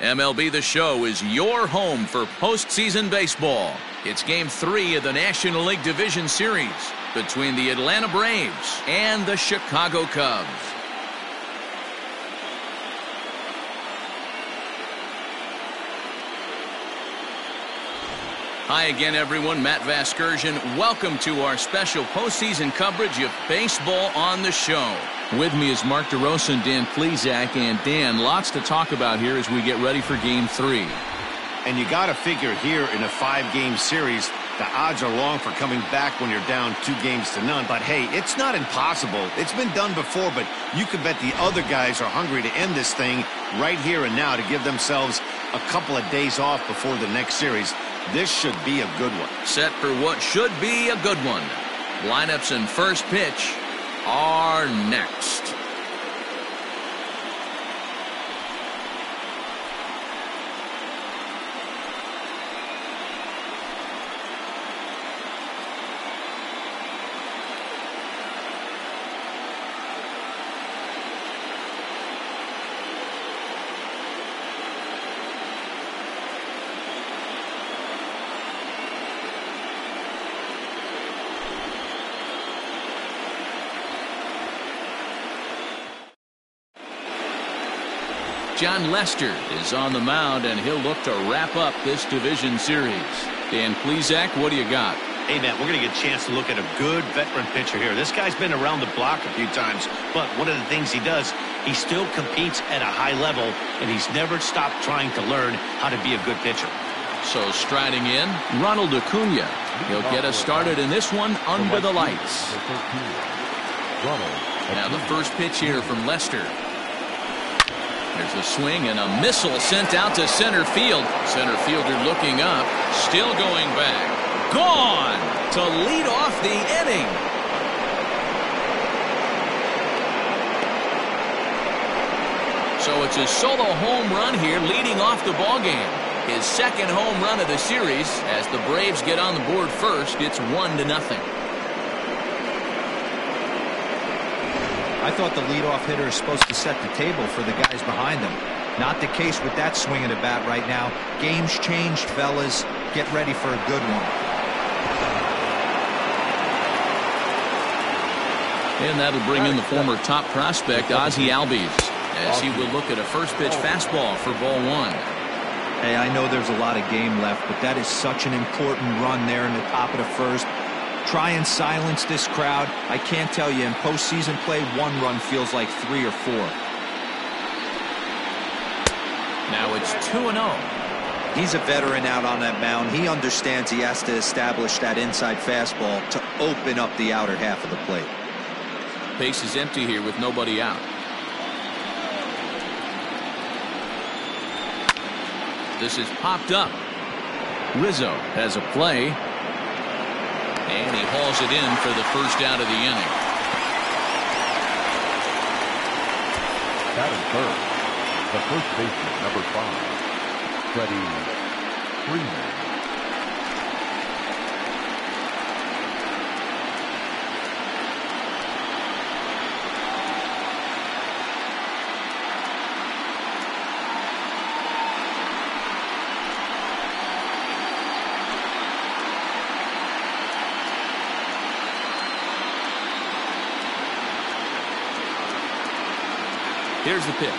MLB The Show is your home for postseason baseball. It's Game 3 of the National League Division Series between the Atlanta Braves and the Chicago Cubs. Hi again, everyone. Matt Vasgersian. Welcome to our special postseason coverage of Baseball on the Show. With me is Mark DeRosa and Dan Plesac. And Dan, lots to talk about here as we get ready for Game 3. And you got to figure here in a 5-game series, the odds are long for coming back when you're down 2-0. But hey, it's not impossible. It's been done before, but you could bet the other guys are hungry to end this thing right here and now to give themselves a couple of days off before the next series. This should be a good one. Set for what should be a good one. Lineups and first pitch are next. John Lester is on the mound, and he'll look to wrap up this division series. Dan Plesac, what do you got? Hey, Matt, we're going to get a chance to look at a good veteran pitcher here. This guy's been around the block a few times, but one of the things he does, he still competes at a high level, and he's never stopped trying to learn how to be a good pitcher. So striding in, Ronald Acuna. He'll get us started in this one under the lights. Now the first pitch here from Lester. There's a swing and a missile sent out to center field. Center fielder looking up, still going back. Gone to lead off the inning. So it's a solo home run here leading off the ballgame. His second home run of the series. As the Braves get on the board first, it's 1-0. I thought the leadoff hitter is supposed to set the table for the guys behind him. Not the case with that swing of the bat right now. Game's changed, fellas. Get ready for a good one. And that'll bring in the former top prospect, Ozzie Albies, as he will look at a first pitch fastball for ball 1. Hey, I know there's a lot of game left, but that is such an important run there in the top of the first. Try and silence this crowd. I can't tell you, in postseason play, one run feels like 3 or 4. Now it's 2-0. He's a veteran out on that mound. He understands he has to establish that inside fastball to open up the outer half of the plate. Base is empty here with nobody out. This is popped up. Rizzo has a play. And he hauls it in for the first out of the inning. Batting third, the first baseman, number 5, Freddy Freeman. Here's the pitch.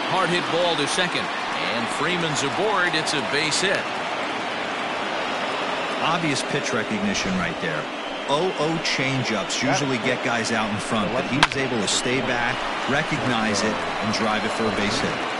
Hard hit ball to second. And Freeman's aboard. It's a base hit. Obvious pitch recognition right there. 0-0 changeups usually get guys out in front, but he was able to stay back, recognize it, and drive it for a base hit.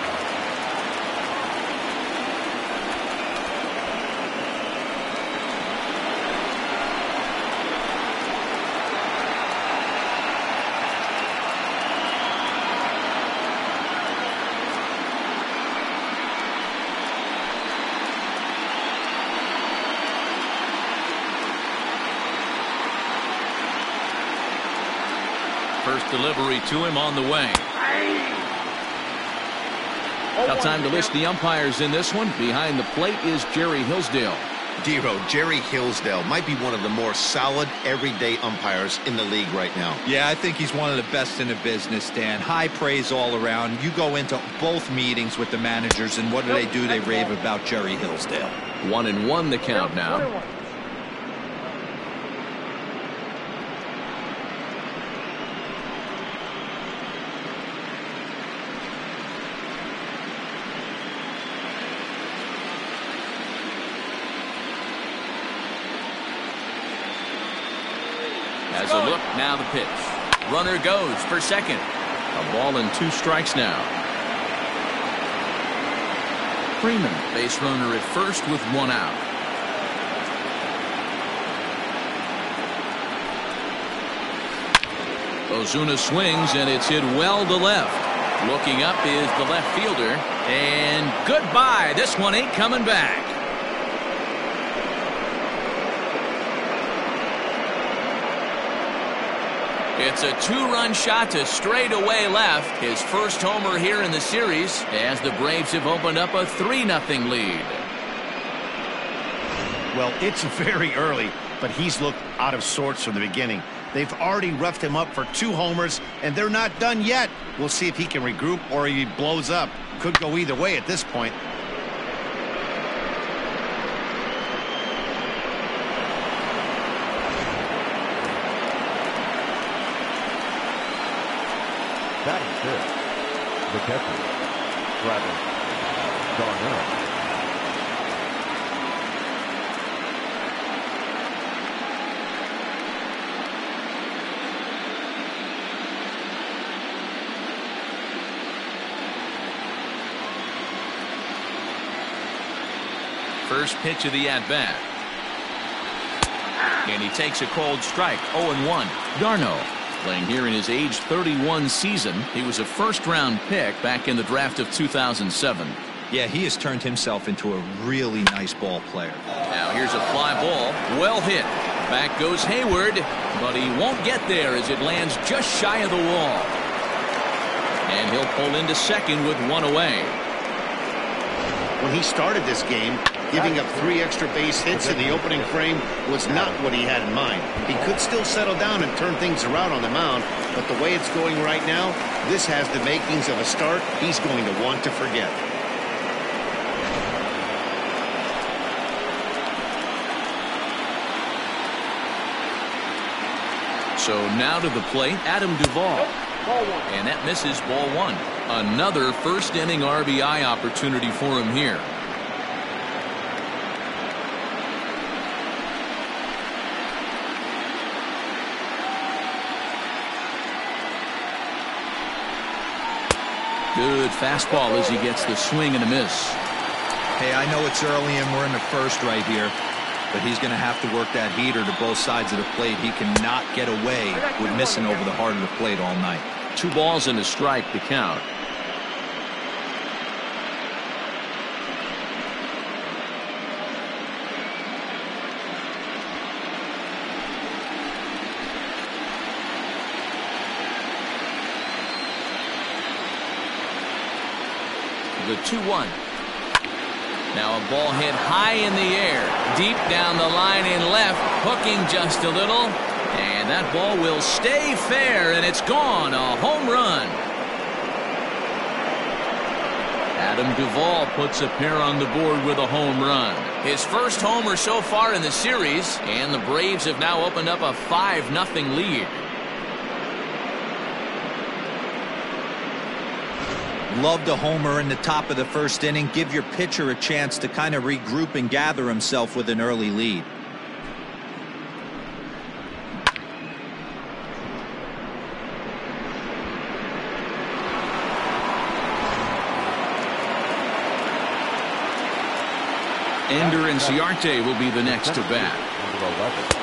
First delivery to him on the way. Now time to list the umpires in this one. Behind the plate is Jerry Hillsdale. Dero, Jerry Hillsdale might be one of the more solid everyday umpires in the league right now. Yeah, I think he's one of the best in the business, Dan. High praise all around. You go into both meetings with the managers, and what do? They rave about Jerry Hillsdale. 1-1 the count now. As a look, now the pitch. Runner goes for second. A ball and 2 strikes now. Freeman, base runner at first with 1 out. Ozuna swings, and it's hit well to left. Looking up is the left fielder. And goodbye. This one ain't coming back. It's a 2-run shot to straightaway left. His first homer here in the series as the Braves have opened up a 3-0 lead. Well, it's very early, but he's looked out of sorts from the beginning. They've already roughed him up for 2 homers, and they're not done yet. We'll see if he can regroup or he blows up. Could go either way at this point. Batting fifth, the catcher, Travis Darnell. First pitch of the at-bat. And he takes a cold strike. 0-1. Darno. Playing here in his age 31 season. He was a first-round pick back in the draft of 2007. Yeah, he has turned himself into a really nice ball player. Now here's a fly ball. Well hit. Back goes Hayward, but he won't get there as it lands just shy of the wall. And he'll pull into second with 1 away. When he started this game, giving up 3 extra base hits in the opening frame was not what he had in mind. He could still settle down and turn things around on the mound, but the way it's going right now, this has the makings of a start he's going to want to forget. So now to the plate, Adam Duvall. And that misses ball 1. Another first inning RBI opportunity for him here. Good fastball as he gets the swing and a miss. Hey, I know it's early and we're in the first right here, but he's going to have to work that heater to both sides of the plate. He cannot get away with missing over the heart of the plate all night. 2 balls and a strike to count. The 2-1. Now a ball hit high in the air, deep down the line in left, hooking just a little, and that ball will stay fair, and it's gone. A home run. Adam Duvall puts a pair on the board with a home run. His first homer so far in the series, and the Braves have now opened up a 5-0 lead. Loved a homer in the top of the first inning. Give your pitcher a chance to kind of regroup and gather himself with an early lead. Ender Inciarte will be the next to bat.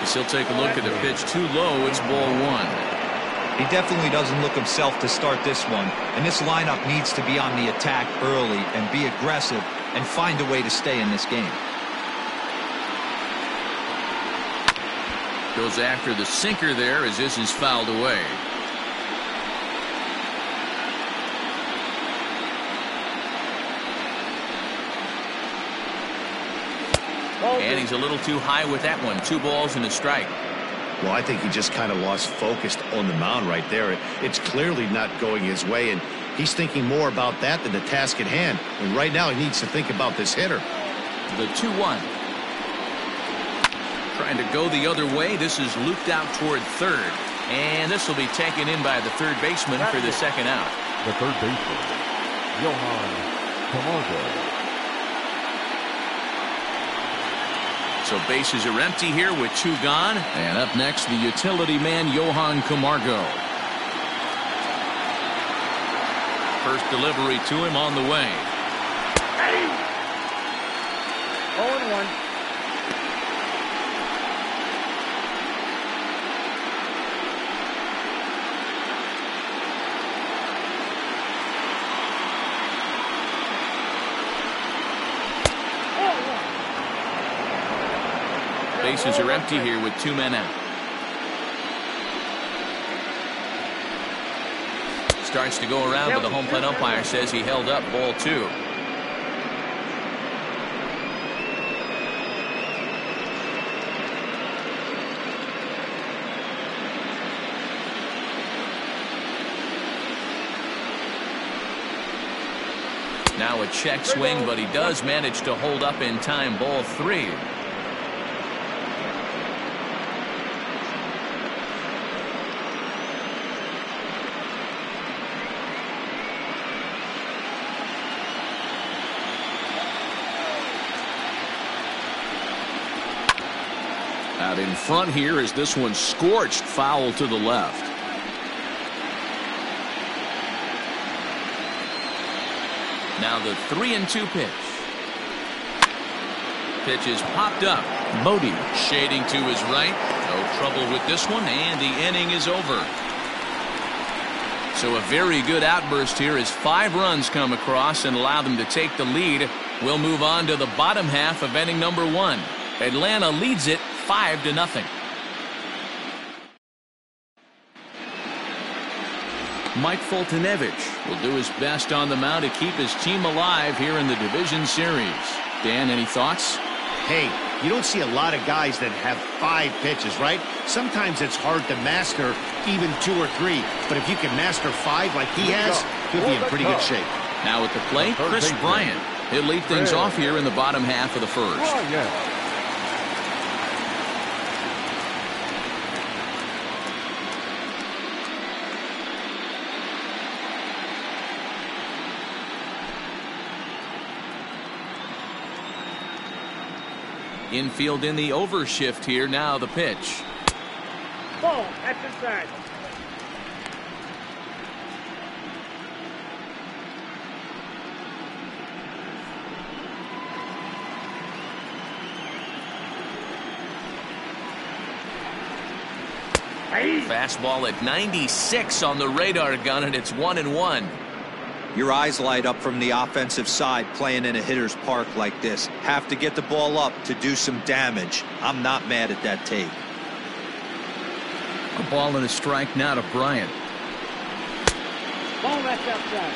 As he'll take a look at the pitch too low. It's ball 1. He definitely doesn't look himself to start this one, and this lineup needs to be on the attack early and be aggressive and find a way to stay in this game. Goes after the sinker there as this is fouled away. And he's a little too high with that one. 2 balls and a strike. Well, I think he just kind of lost focus on the mound right there. It's clearly not going his way, and he's thinking more about that than the task at hand. And right now he needs to think about this hitter. The 2-1. Trying to go the other way. This is looped out toward third. And this will be taken in by the third baseman for the second out. The third baseman, Johann Camargo. So bases are empty here with 2 gone. And up next, the utility man, Johann Camargo. First delivery to him on the way. 0-1. Bases are empty here with 2 men out. Starts to go around, but the home plate umpire says he held up ball 2. Now a check swing, but he does manage to hold up in time. Ball 3. Out in front here is this one scorched foul to the left. Now the 3-2 pitch. Pitch is popped up. Bodie shading to his right. No trouble with this one, and the inning is over. So a very good outburst here as 5 runs come across and allow them to take the lead. We'll move on to the bottom half of inning number 1. Atlanta leads it 5-0. Mike Foltynewicz will do his best on the mound to keep his team alive here in the division series. Dan, any thoughts? Hey, you don't see a lot of guys that have 5 pitches, right? Sometimes it's hard to master even 2 or 3. But if you can master 5 like he has, he'll be in pretty good shape. Now at the plate, Chris Bryant. He'll lead things off here in the bottom half of the first. Infield in the overshift here. Now the pitch. Ball at the side. Fastball at 96 on the radar gun, and it's 1-1. Your eyes light up from the offensive side playing in a hitter's park like this. Have to get the ball up to do some damage. I'm not mad at that take. A ball and a strike now to Bryant. Ball that's outside.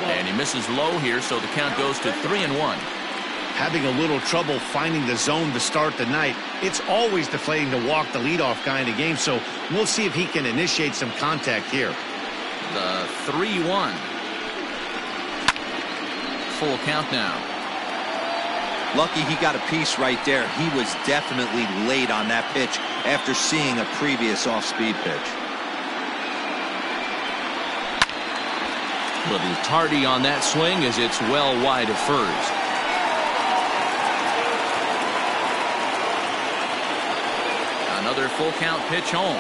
And he misses low here, so the count goes to 3-1. Having a little trouble finding the zone to start the night. It's always deflating to walk the leadoff guy in a game, so we'll see if he can initiate some contact here. The 3-1. Full count now. Lucky he got a piece right there. He was definitely late on that pitch after seeing a previous off-speed pitch. Little tardy on that swing as it's well wide of first. Another full count pitch home.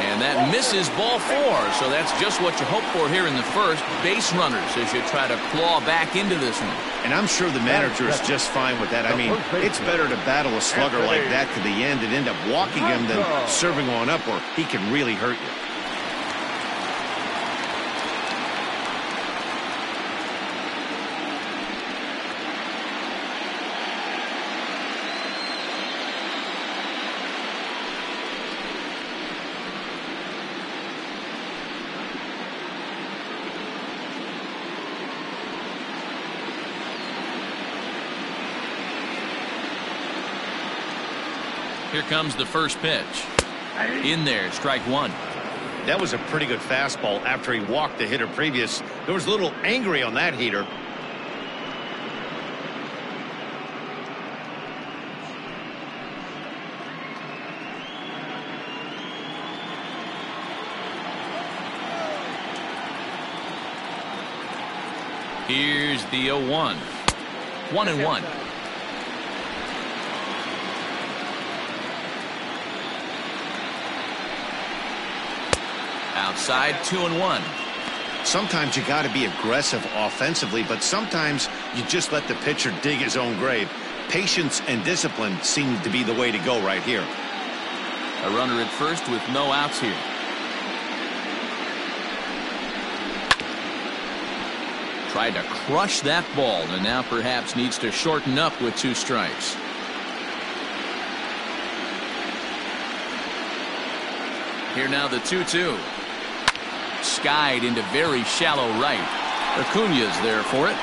And that misses ball 4. So that's just what you hope for here in the first. Base runners as you try to claw back into this one. And I'm sure the manager is just fine with that. I mean, it's better to battle a slugger like that to the end and end up walking him than serving on up, or he can really hurt you. Here comes the first pitch. In there, strike one. That was a pretty good fastball after he walked the hitter previous. There was a little angry on that heater. Here's the 0-1. 1-1. Outside, 2-1. Sometimes you got to be aggressive offensively, but sometimes you just let the pitcher dig his own grave. Patience and discipline seem to be the way to go right here. A runner at first with no outs here. Tried to crush that ball and now perhaps needs to shorten up with 2 strikes. Here now the 2-2. Skied into very shallow right. Acuña's there for it.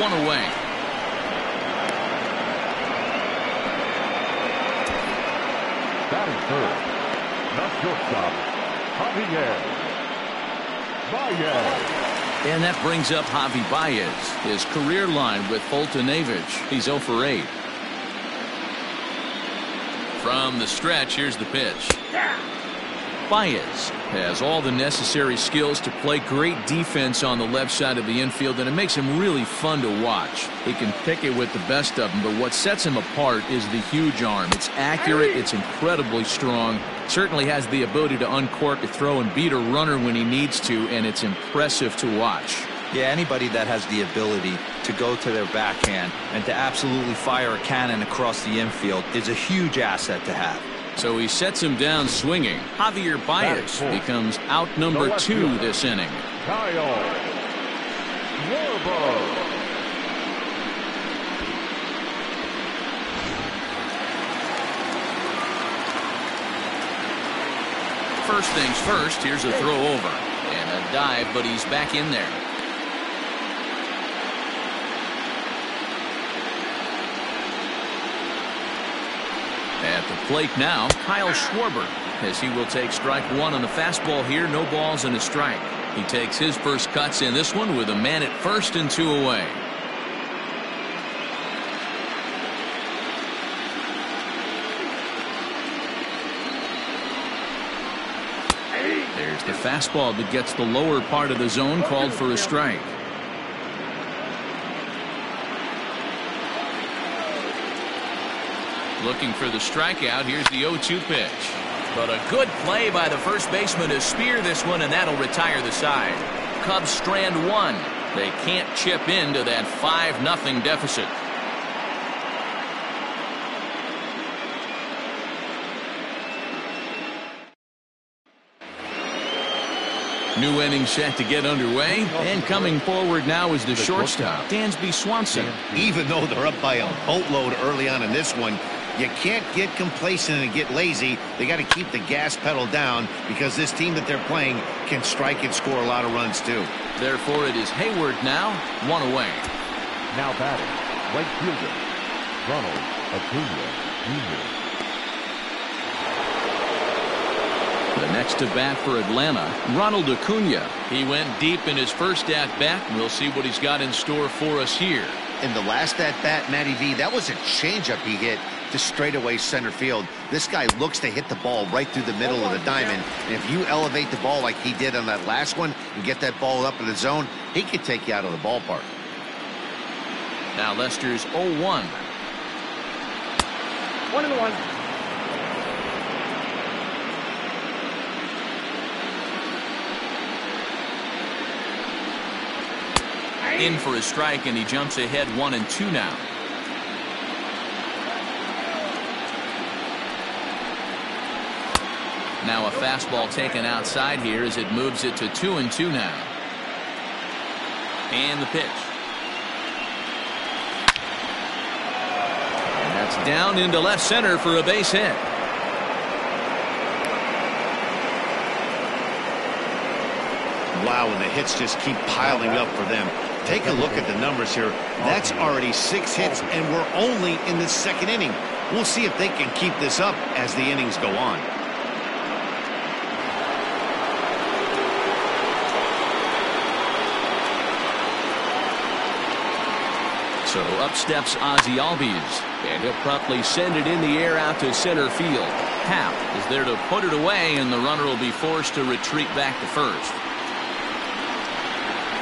1 away. Batting third, the shortstop, Javier Baez. And that brings up Javi Baez. His career line with Foltynewicz. He's 0 for 8. From the stretch, here's the pitch. Baez has all the necessary skills to play great defense on the left side of the infield, and it makes him really fun to watch. He can pick it with the best of them, but what sets him apart is the huge arm. It's accurate, it's incredibly strong, certainly has the ability to uncork a throw and beat a runner when he needs to, and it's impressive to watch. Yeah, anybody that has the ability to go to their backhand and to absolutely fire a cannon across the infield is a huge asset to have. So he sets him down swinging. Javier Baez becomes out number 2 this inning. Kyle Schwarber. First things first, here's a throw over. And a dive, but he's back in there. At the plate now, Kyle Schwarber, as he will take strike 1 on the fastball here. No balls and a strike. He takes his first cuts in this one with a man at first and 2 away. There's the fastball that gets the lower part of the zone, called for a strike. Looking for the strikeout. Here's the 0-2 pitch. But a good play by the first baseman to spear this one, and that'll retire the side. Cubs strand 1. They can't chip into that 5-0 deficit. New inning set to get underway, and coming forward now is the shortstop, Dansby Swanson. Even though they're up by a boatload early on in this one, you can't get complacent and get lazy. They got to keep the gas pedal down because this team that they're playing can strike and score a lot of runs too. Therefore, it is Hayward now, 1 away. Now batting, right fielder, Ronald Acuña Jr. The next to bat for Atlanta, Ronald Acuña. He went deep in his first at-bat. We'll see what he's got in store for us here. In the last at-bat, Matty V, that was a changeup he hit to straightaway center field. This guy looks to hit the ball right through the middle of the diamond. And if you elevate the ball like he did on that last one and get that ball up in the zone, he could take you out of the ballpark. Now Lester's 0-1. 1-1. In for a strike, and he jumps ahead 1-2 now. Now a fastball taken outside here as it moves it to 2-2 now. And the pitch. And that's down into left center for a base hit. Wow, and the hits just keep piling up for them. Take a look at the numbers here. That's already 6 hits, and we're only in the 2nd inning. We'll see if they can keep this up as the innings go on. So up steps Ozzie Albies, and he'll promptly send it in the air out to center field. Happ is there to put it away, and the runner will be forced to retreat back to first.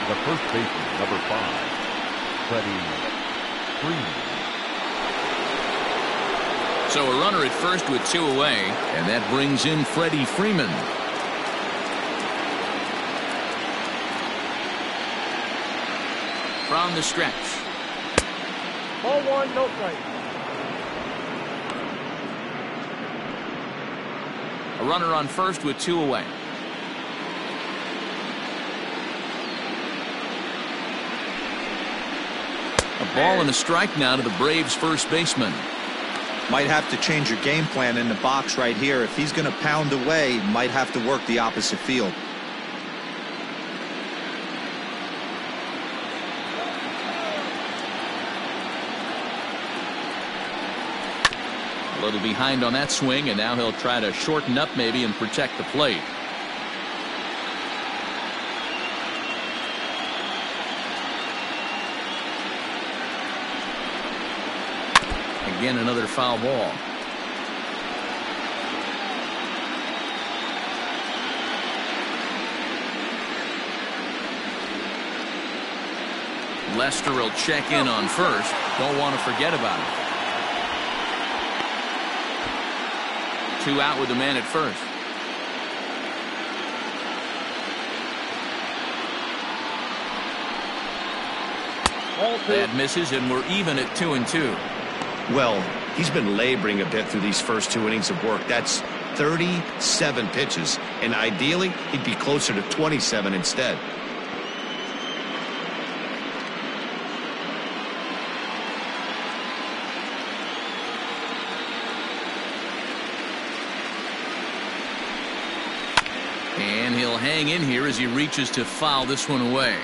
The first baseman, number 5, Freddy Freeman. So a runner at first with 2 away, and that brings in Freddy Freeman. From the stretch. Ball 1, no strike. A runner on first with 2 away. A ball and a strike now to the Braves' first baseman. Might have to change your game plan in the box right here. If he's going to pound away, might have to work the opposite field. A little behind on that swing, and now he'll try to shorten up maybe and protect the plate. Again, another foul ball. Lester will check in on first. Don't want to forget about it. 2 out with the man at first. That misses, and we're even at 2-2. Well, he's been laboring a bit through these first 2 innings of work. That's 37 pitches, and ideally he'd be closer to 27 instead. And he'll hang in here as he reaches to foul this one away.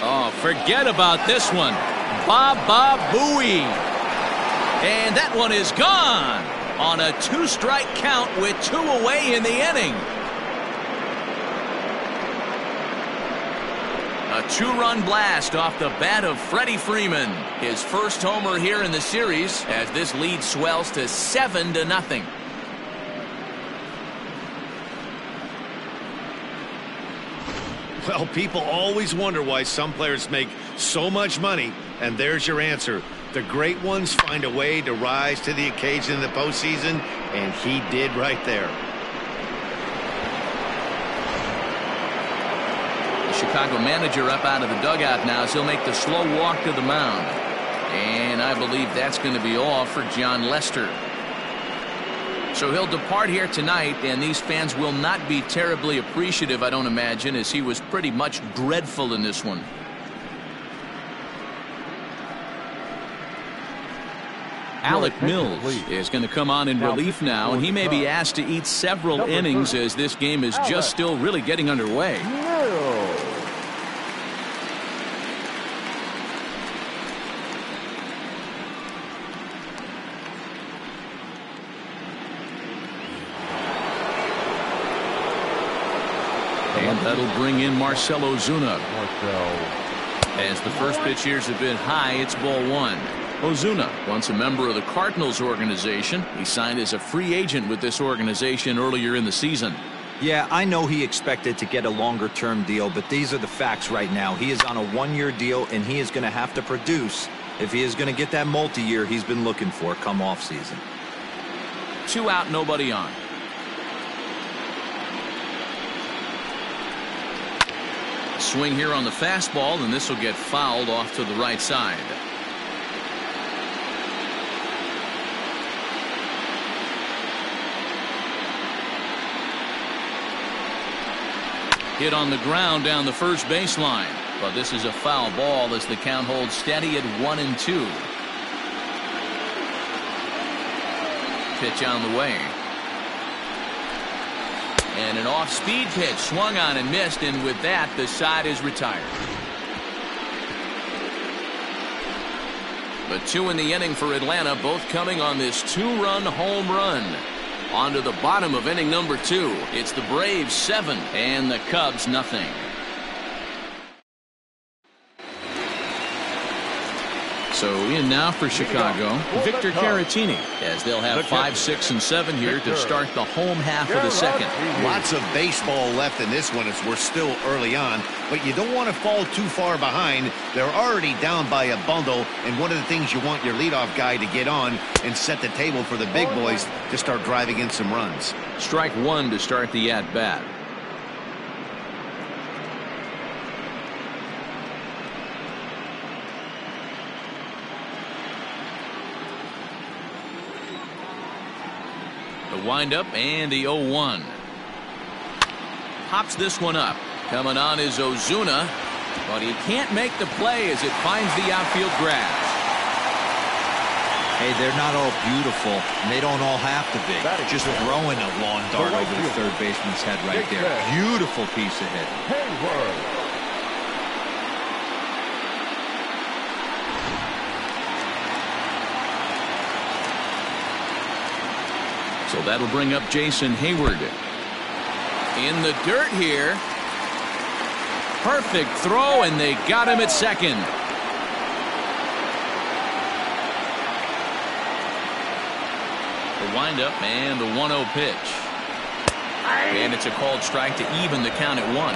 Oh, forget about this one. Baba Booey. And that one is gone on a 2-strike count with 2 away in the inning. A 2-run blast off the bat of Freddy Freeman. His first homer here in the series as this lead swells to 7-0. Well, people always wonder why some players make so much money, and there's your answer. The great ones find a way to rise to the occasion in the postseason, and he did right there. The Chicago manager up out of the dugout now as he'll make the slow walk to the mound. And I believe that's going to be all for Jon Lester. So he'll depart here tonight, and these fans will not be terribly appreciative, I don't imagine, as he was pretty much dreadful in this one. Alec Mills is going to come on in relief now, and he may be asked to eat several innings as this game is just still really getting underway. And that'll bring in Marcell Ozuna. As the first pitch here is a bit high, it's ball 1. Ozuna, once a member of the Cardinals organization, he signed as a free agent with this organization earlier in the season. Yeah, I know he expected to get a longer-term deal, but these are the facts right now. He is on a 1-year deal, and he is going to have to produce if he is going to get that multi-year he's been looking for come off-season. 2 out, nobody on. Swing here on the fastball, and this will get fouled off to the right side. Hit on the ground down the first baseline, but this is a foul ball as the count holds steady at 1-2. pitch on the way. And an off-speed pitch swung on and missed, and with that, the side is retired. But 2 in the inning for Atlanta, both coming on this 2-run home run. On to the bottom of inning number 2. It's the Braves 7 and the Cubs nothing. So in now for Chicago, Victor Caratini, as they'll have 5, 6, and 7 here to start the home half of the second. Lots of baseball left in this one as we're still early on, but you don't want to fall too far behind. They're already down by a bundle, and one of the things you want your leadoff guy to get on and set the table for the big boys to start driving in some runs. Strike 1 to start the at-bat. The windup and the 0-1. Pops this one up. Coming on is Ozuna, but he can't make the play as it finds the outfield grass. Hey, they're not all beautiful, and they don't all have to be. Just throwing a lawn dart over the third baseman's head right there. Beautiful piece of hit. Hayward. So that'll bring up Jason Hayward. In the dirt here. Perfect throw, and they got him at second. The windup and the 1-0 pitch. And it's a called strike to even the count at 1.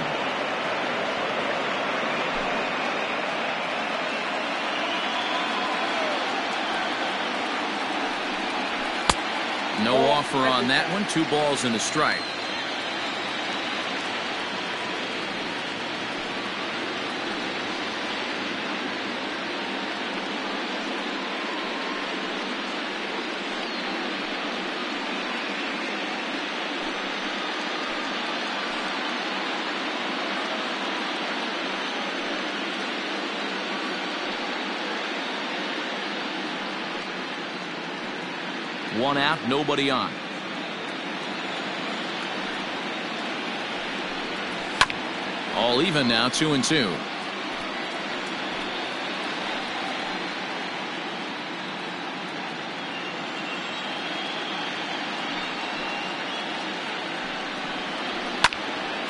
No offer on that one. 2 balls and a strike. One out, nobody on. All even now, 2-2.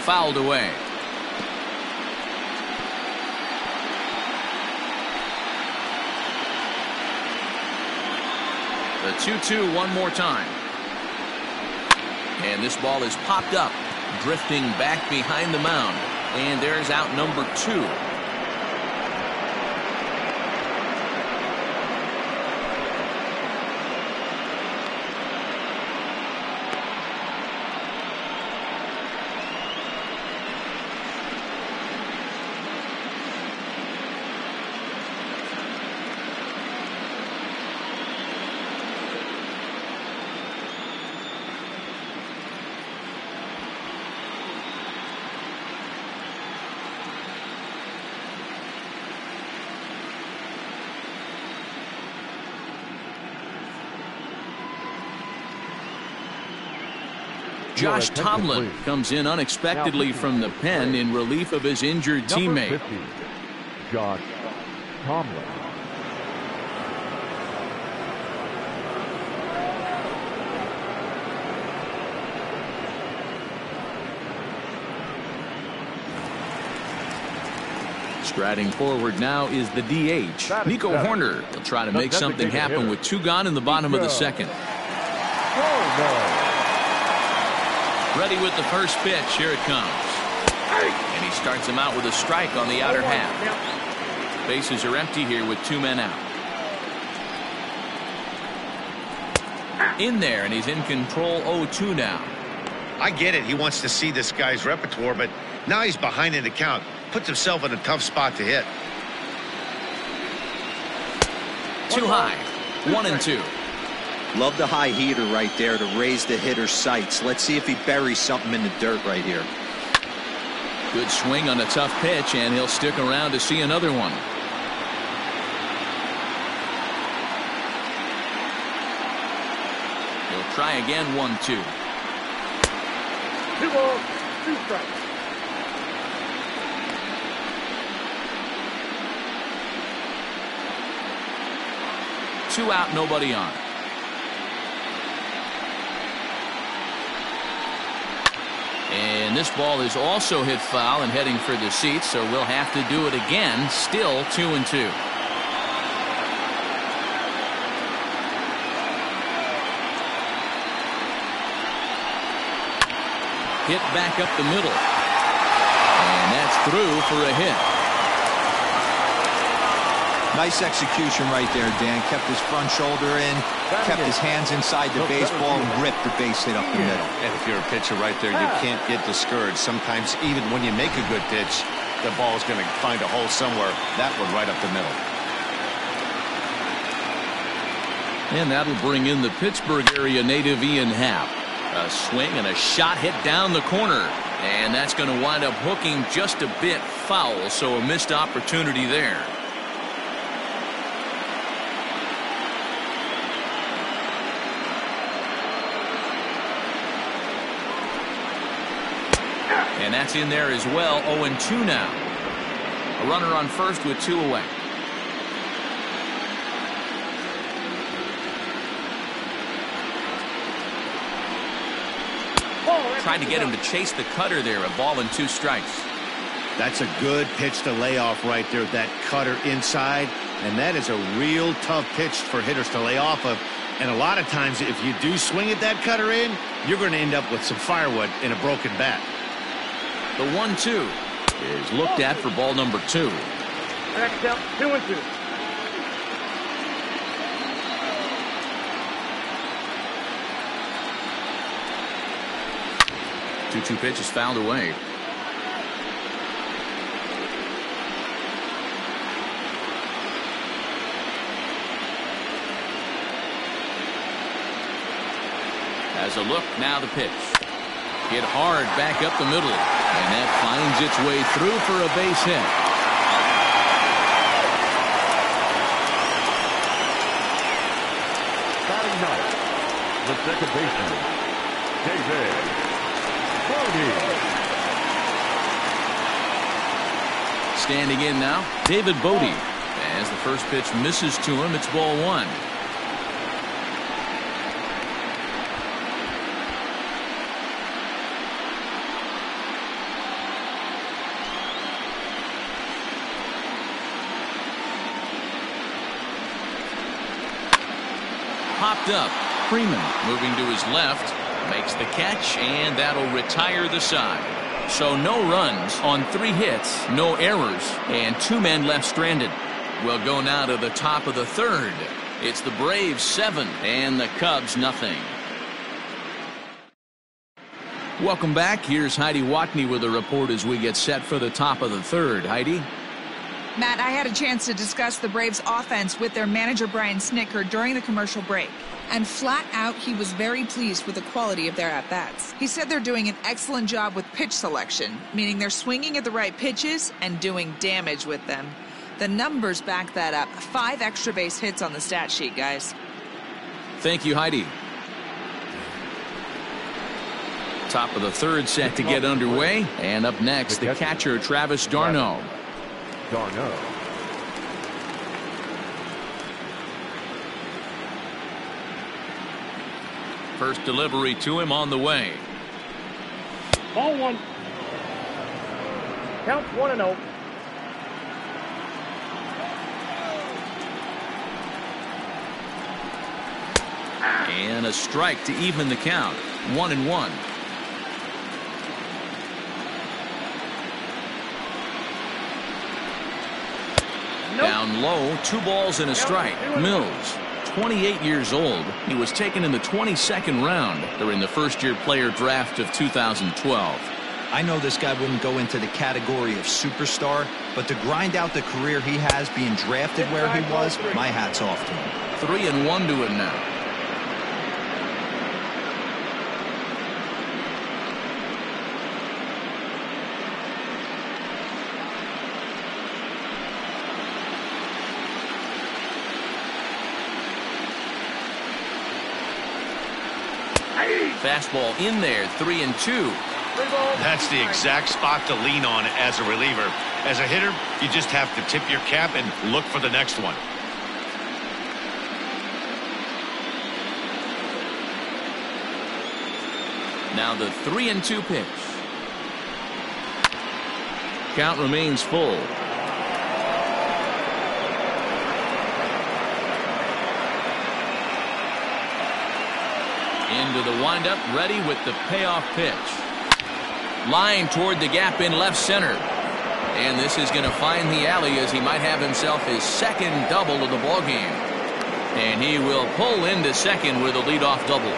Fouled away. The 2-2 one more time. And this ball is popped up, drifting back behind the mound. And there's out number 2. Josh Tomlin comes in unexpectedly from the pen in relief of his injured teammate. 50, Josh Tomlin. Striding forward now is the DH, Nico Horner. He'll try to make something happen with 2 gone in the bottom of the second. Ready with the first pitch. Here it comes. And he starts him out with a strike on the outer half. Bases are empty here with 2 men out. In there, and he's in control. 0-2 now. I get it. He wants to see this guy's repertoire, but now he's behind in the count. Puts himself in a tough spot to hit. Too high. 1-2. Love the high heater right there to raise the hitter's sights. Let's see if he buries something in the dirt right here. Good swing on a tough pitch, and he'll stick around to see another one. He'll try again, 1-2. 2 balls, 2 strikes. Two out, nobody on. And this ball is also hit foul and heading for the seats, so we'll have to do it again. Still 2-2. Hit back up the middle. And that's through for a hit. Nice execution right there, Dan. Kept his front shoulder in, kept his hands inside the baseball, and ripped the base hit up the middle. And if you're a pitcher right there, you can't get discouraged. Sometimes even when you make a good pitch, the ball's going to find a hole somewhere. That one right up the middle. And that'll bring in the Pittsburgh area native Ian Happ. A swing and a shot hit down the corner. And that's going to wind up hooking just a bit foul, so a missed opportunity there. And that's in there as well. 0-2 now. A runner on first with 2 away. Tried to get him to chase the cutter there. A ball and 2 strikes. That's a good pitch to lay off right there. That cutter inside. And that is a real tough pitch for hitters to lay off of. And a lot of times if you do swing at that cutter in, you're going to end up with some firewood in a broken bat. The 1-2 is looked at for ball number 2. Next count, 2-2. Two pitch is fouled away. As a look, now the pitch. Hit hard back up the middle. And that finds its way through for a base hit. Batting ninth, the second baseman, David Bodie. Standing in now, David Bodie. As the first pitch misses to him, it's ball 1. Popped up. Freeman moving to his left. Makes the catch, and that'll retire the side. So no runs on 3 hits, no errors, and 2 men left stranded. We'll go now to the top of the 3rd. It's the Braves 7 and the Cubs nothing. Welcome back. Here's Heidi Watney with a report as we get set for the top of the 3rd. Heidi? Matt, I had a chance to discuss the Braves offense with their manager Brian Snitker during the commercial break. And flat out, he was very pleased with the quality of their at-bats. He said they're doing an excellent job with pitch selection, meaning they're swinging at the right pitches and doing damage with them. The numbers back that up. 5 extra base hits on the stat sheet, guys. Thank you, Heidi. Top of the 3rd set to get underway. And up next, the catcher, Travis d'Arnaud. First delivery to him on the way. Ball 1. Counts 1-0. And a strike to even the count. 1-1. Down low, 2 balls and a strike. Mills, 28 years old. He was taken in the 22nd round during the first-year player draft of 2012. I know this guy wouldn't go into the category of superstar, but to grind out the career he has being drafted where he was, my hat's off to him. 3-1 to him now. Fastball in there, 3-2. That's the exact spot to lean on as a reliever. As a hitter, you just have to tip your cap and look for the next one. Now the 3-2 pitch. Count remains full. Into the windup, ready with the payoff pitch. Line toward the gap in left center. And this is going to find the alley as he might have himself his second double of the ballgame. And he will pull into second with a leadoff double.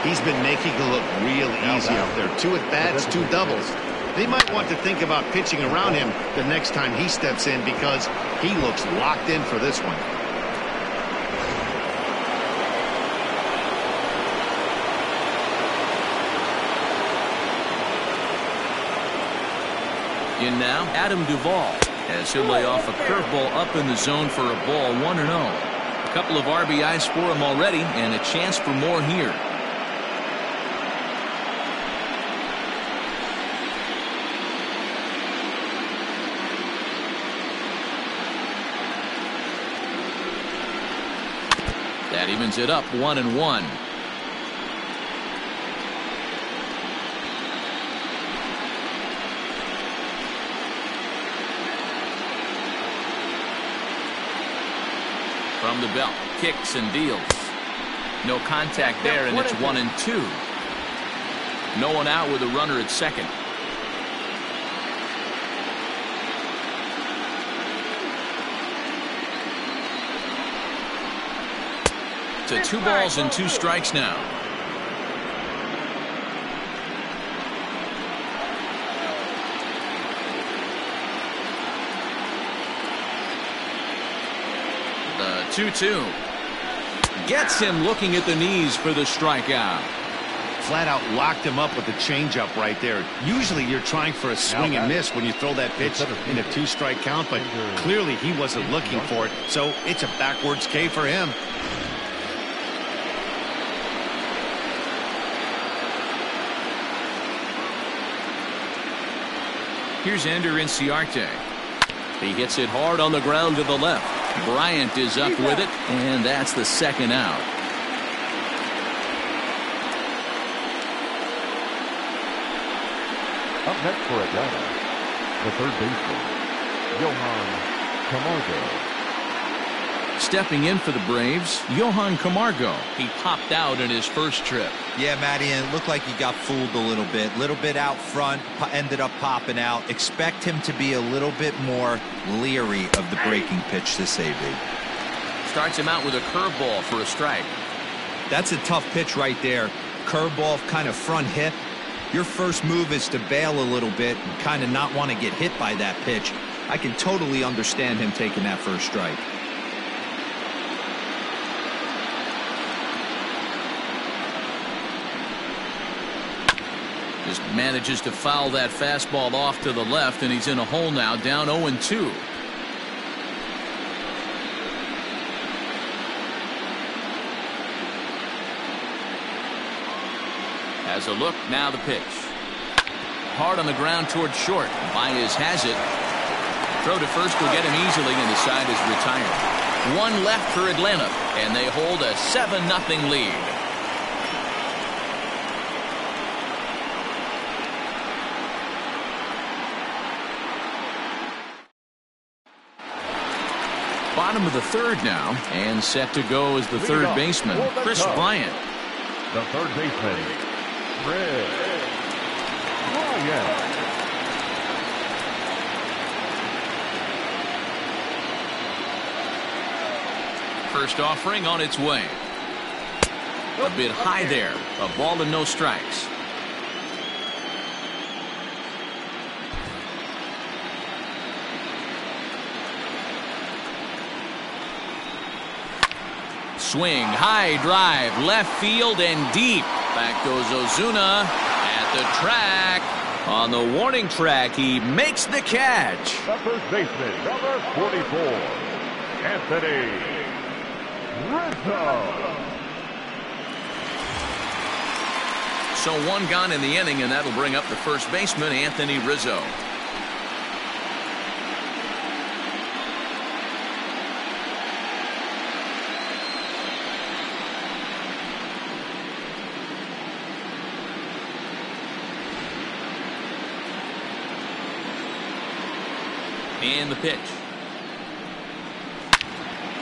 He's been making it look real easy out there. 2 at-bats, 2 doubles. They might want to think about pitching around him the next time he steps in because he looks locked in for this one. In now, Adam Duvall, as he'll lay off a curveball up in the zone for a ball, 1-0. A couple of RBIs for him already, and a chance for more here. That evens it up, 1-1. From the belt, kicks and deals. No contact there, and it's 1-2. No one out with a runner at second. To 2 balls and 2 strikes now. The 2-2 gets him looking at the knees for the strikeout. Flat out locked him up with the changeup right there. Usually you're trying for a swing and miss when you throw that pitch in a 2-strike count, but clearly he wasn't looking for it, so it's a backwards K for him. Here's Ender Inciarte. He hits it hard on the ground to the left. Bryant is up with it, and that's the second out. Up next for Atlanta, the third baseman, Johann Camargo. Stepping in for the Braves, Johann Camargo. He popped out in his first trip. Yeah, Matty, and it looked like he got fooled a little bit out front, ended up popping out. Expect him to be a little bit more leery of the breaking pitch this AB. Starts him out with a curveball for a strike. That's a tough pitch right there. Curveball, kind of front hip. Your first move is to bail a little bit and kind of not want to get hit by that pitch. I can totally understand him taking that first strike. Just manages to foul that fastball off to the left, and he's in a hole now, down 0-2. Has a look, now the pitch. Hard on the ground towards short. Baez has it. Throw to first will get him easily, and the side is retired. 1 left for Atlanta, and they hold a 7-0 lead. Bottom of the third now, and set to go is the third baseman, Chris Bryant. The third baseman, Freddy Freeman. First offering on its way. A bit high there. A ball and no strikes. Swing, high drive, left field and deep. Back goes Ozuna at the track. On the warning track, he makes the catch. The first baseman, number 44, Anthony. 2 So one gone in the inning, and that'll bring up the first baseman, Anthony Rizzo. And the pitch.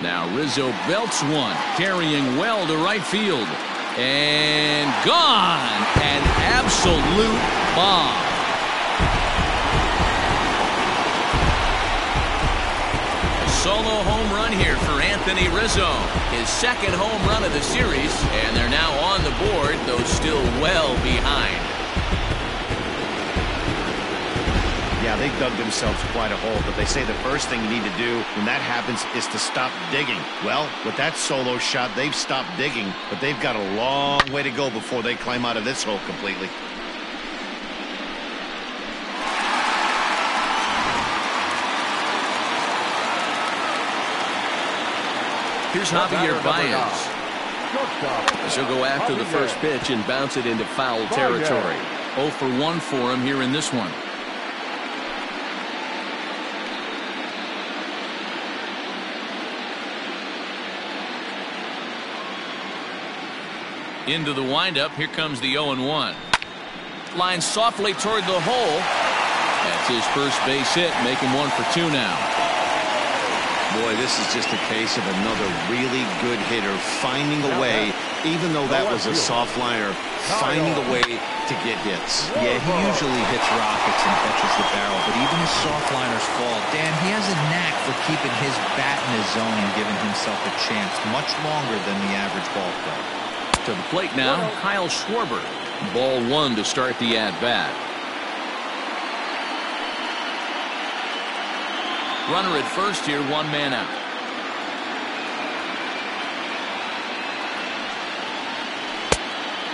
Now Rizzo belts one, carrying well to right field. And gone. An absolute bomb. A solo home run here for Anthony Rizzo. His second home run of the series. And they're now on the board, though still well behind. Yeah, they dug themselves quite a hole, but they say the first thing you need to do when that happens is to stop digging. Well, with that solo shot, they've stopped digging, but they've got a long way to go before they climb out of this hole completely. Here's Javier Bryant. She'll go after the first pitch and bounce it into foul territory. 0 for 1 for him here in this one. Into the windup. Here comes the 0-1. Line softly toward the hole. That's his first base hit. Make him 1 for 2 now. Boy, this is just a case of another really good hitter finding a way, even though that was a soft liner, finding a way to get hits. Yeah, he usually hits rockets and catches the barrel, but even his soft liners fall. Dan, he has a knack for keeping his bat in his zone and giving himself a chance much longer than the average ball player. To the plate now, Kyle Schwarber. Ball 1 to start the at-bat. Runner at first here, 1 man out.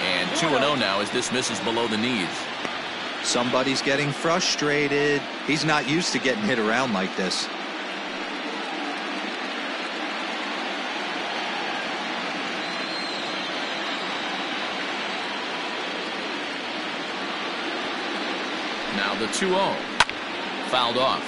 And 2-0 now as this misses below the knees. Somebody's getting frustrated. He's not used to getting hit around like this. Now the 2-0. Fouled off.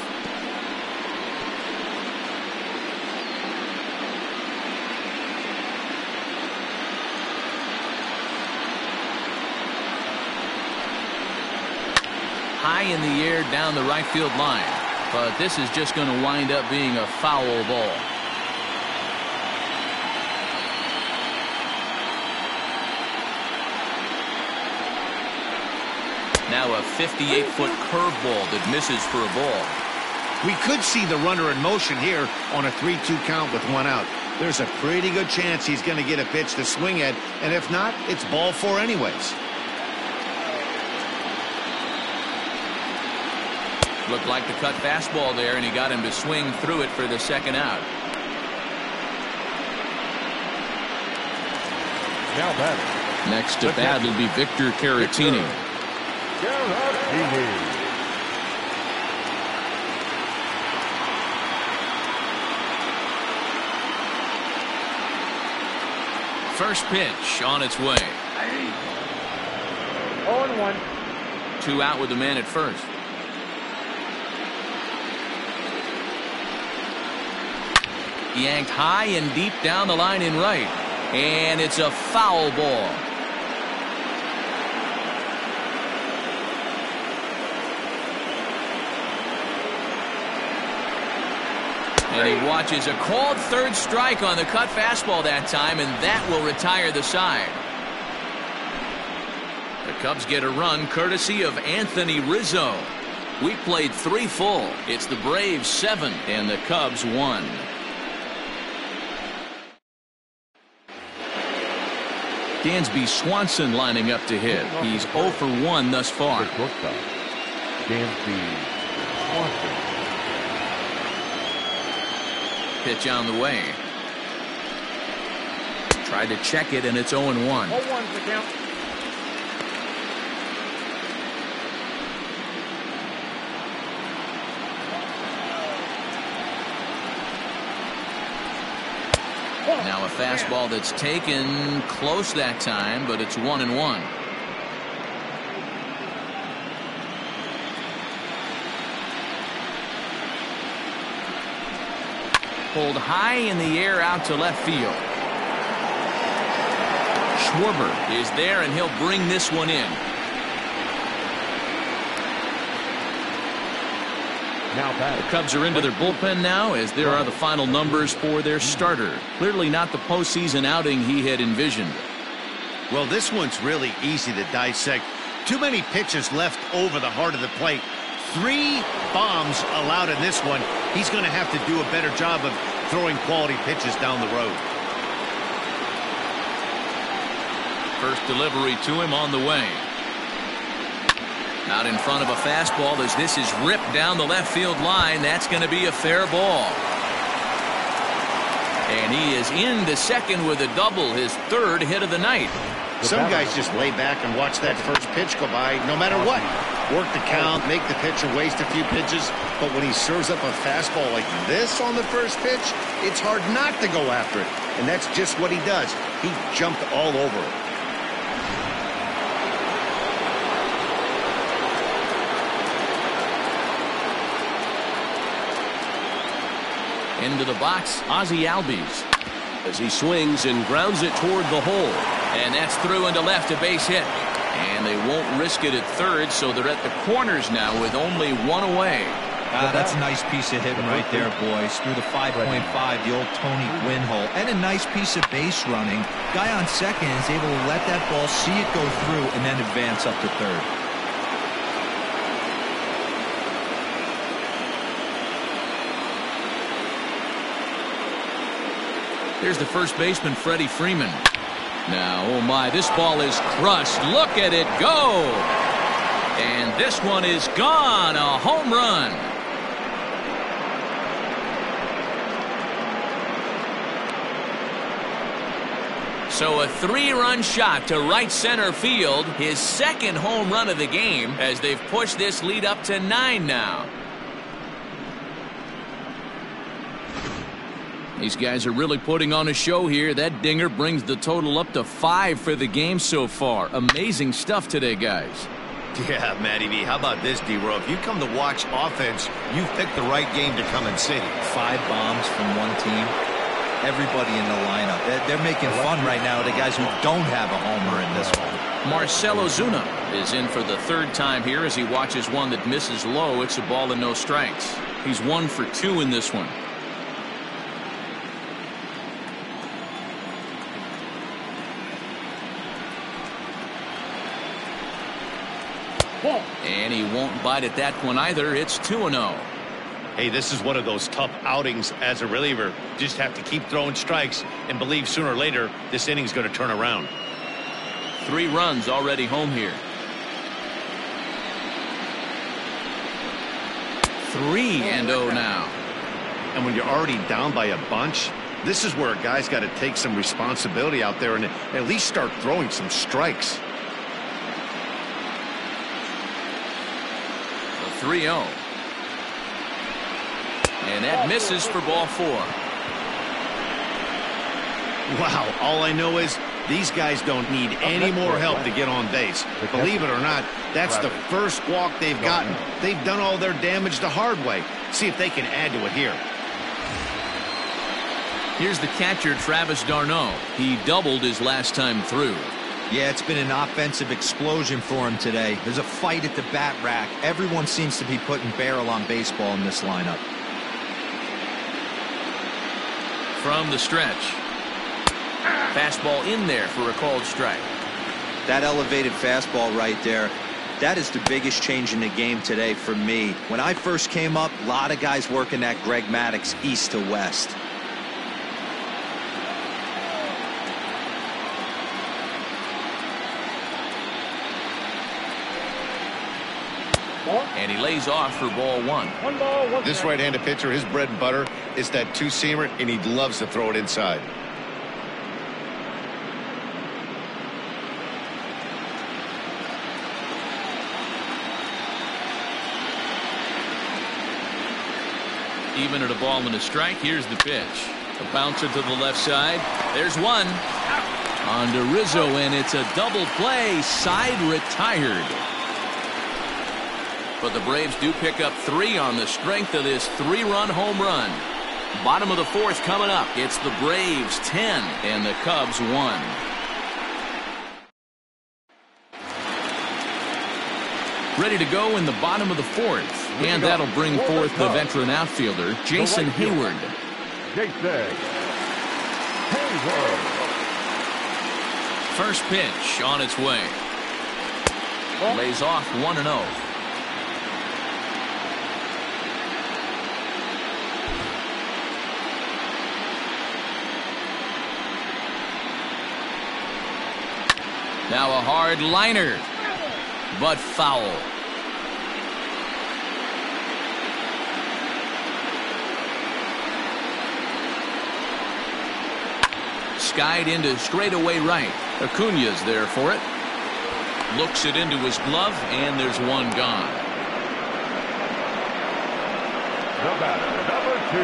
High in the air down the right field line. But this is just going to wind up being a foul ball. Now a 58-foot curveball that misses for a ball. We could see the runner in motion here on a 3-2 count with 1 out. There's a pretty good chance he's going to get a pitch to swing at, and if not, it's ball 4 anyways. Looked like the cut fastball there, and he got him to swing through it for the second out. Now batting. Next to bat will be Victor Caratini. First pitch on its way. 0-1. 2 out with the man at first. Yanked high and deep down the line in right. And it's a foul ball. And he watches a called third strike on the cut fastball that time, and that will retire the side. The Cubs get a run courtesy of Anthony Rizzo. We played 3 full. It's the Braves 7 and the Cubs 1. Dansby Swanson lining up to hit. He's 0 for 1 thus far. Dansby Swanson. Pitch on the way. Tried to check it, and it's 0-1. 0-1's the count. Now a fastball that's taken close that time, but it's 1-1. Pulled high in the air out to left field. Schwarber is there, and he'll bring this one in. Now the Cubs are into their bullpen now, as there are the final numbers for their starter. Clearly not the postseason outing he had envisioned. Well, this one's really easy to dissect. Too many pitches left over the heart of the plate. 3 bombs allowed in this one. He's going to have to do a better job of throwing quality pitches down the road. First delivery to him on the way. Out in front of a fastball as this is ripped down the left field line. That's going to be a fair ball. And he is into second with a double, his 3rd hit of the night. Some guys just lay back and watch that first pitch go by no matter what. Work the count, make the pitcher waste a few pitches. But when he serves up a fastball like this on the first pitch, it's hard not to go after it. And that's just what he does. He jumped all over it. Into the box, Ozzie Albies, as he swings and grounds it toward the hole. And that's through into left, a base hit. And they won't risk it at third, so they're at the corners now with only 1 away. That's a nice piece of hitting right there, boys. Through the 5.5, the old Tony Gwynn hole. And a nice piece of base running. Guy on second is able to let that ball, see it go through, and then advance up to third. Here's the first baseman, Freddy Freeman. Now, oh my, this ball is crushed. Look at it go. And this one is gone. A home run. So a 3-run shot to right center field. His 2nd home run of the game as they've pushed this lead up to 9 now. These guys are really putting on a show here. That dinger brings the total up to 5 for the game so far. Amazing stuff today, guys. Yeah, Matty V. How about this, D-Row? If you come to watch offense, you've picked the right game to come and see. 5 bombs from one team. Everybody in the lineup. They're making fun right now of the guys who don't have a homer in this one. Marcell Ozuna is in for the 3rd time here as he watches one that misses low. It's a ball and no strikes. He's 1 for 2 in this one. And he won't bite at that one either. It's 2-0. Hey, this is one of those tough outings as a reliever. Just have to keep throwing strikes and believe sooner or later this inning's going to turn around. 3 runs already home here. 3-0 now. And when you're already down by a bunch, this is where a guy's got to take some responsibility out there and at least start throwing some strikes. 3-0. And that misses for ball 4. Wow, all I know is these guys don't need any more help to get on base. Believe it or not, that's the first walk they've gotten. They've done all their damage the hard way. See if they can add to it here. Here's the catcher, Travis d'Arnaud. He doubled his last time through. Yeah, it's been an offensive explosion for him today. There's a fight at the bat rack. Everyone seems to be putting barrel on baseball in this lineup. From the stretch. Fastball in there for a called strike. That elevated fastball right there, that is the biggest change in the game today for me. When I first came up, a lot of guys working that Greg Maddux east to west. And he lays off for ball 1. 1 ball, 1 This strike. right-handed pitcher, his bread and butter is that 2-seamer, and he loves to throw it inside. Even at a ball and a strike, here's the pitch. A bouncer to the left side. There's one. On to Rizzo, and it's a double play. Side retired. But the Braves do pick up 3 on the strength of this 3-run home run. Bottom of the fourth coming up. It's the Braves 10 and the Cubs 1. Ready to go in the bottom of the fourth. And that'll bring forth the veteran outfielder, Jason Hayward. Hayward. First pitch on its way. Lays off 1-0. Now a hard liner, but foul. Skied into straightaway right. Acuña's there for it. Looks it into his glove, and there's one gone. The batter, number 2,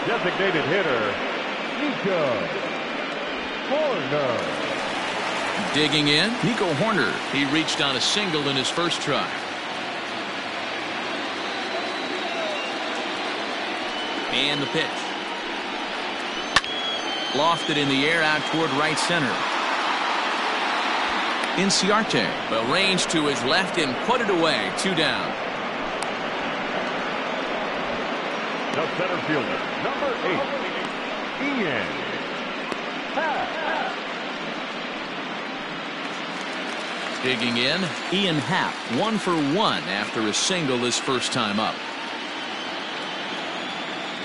designated hitter, Nico Horner. Digging in, Nico Horner. He reached on a single in his first try. And the pitch. Lofted in the air out toward right center. Inciarte, well, range to his left and put it away. 2 down. The center fielder, number 8, Ian Happ. Digging in, Ian Happ, 1 for 1 after a single his first time up.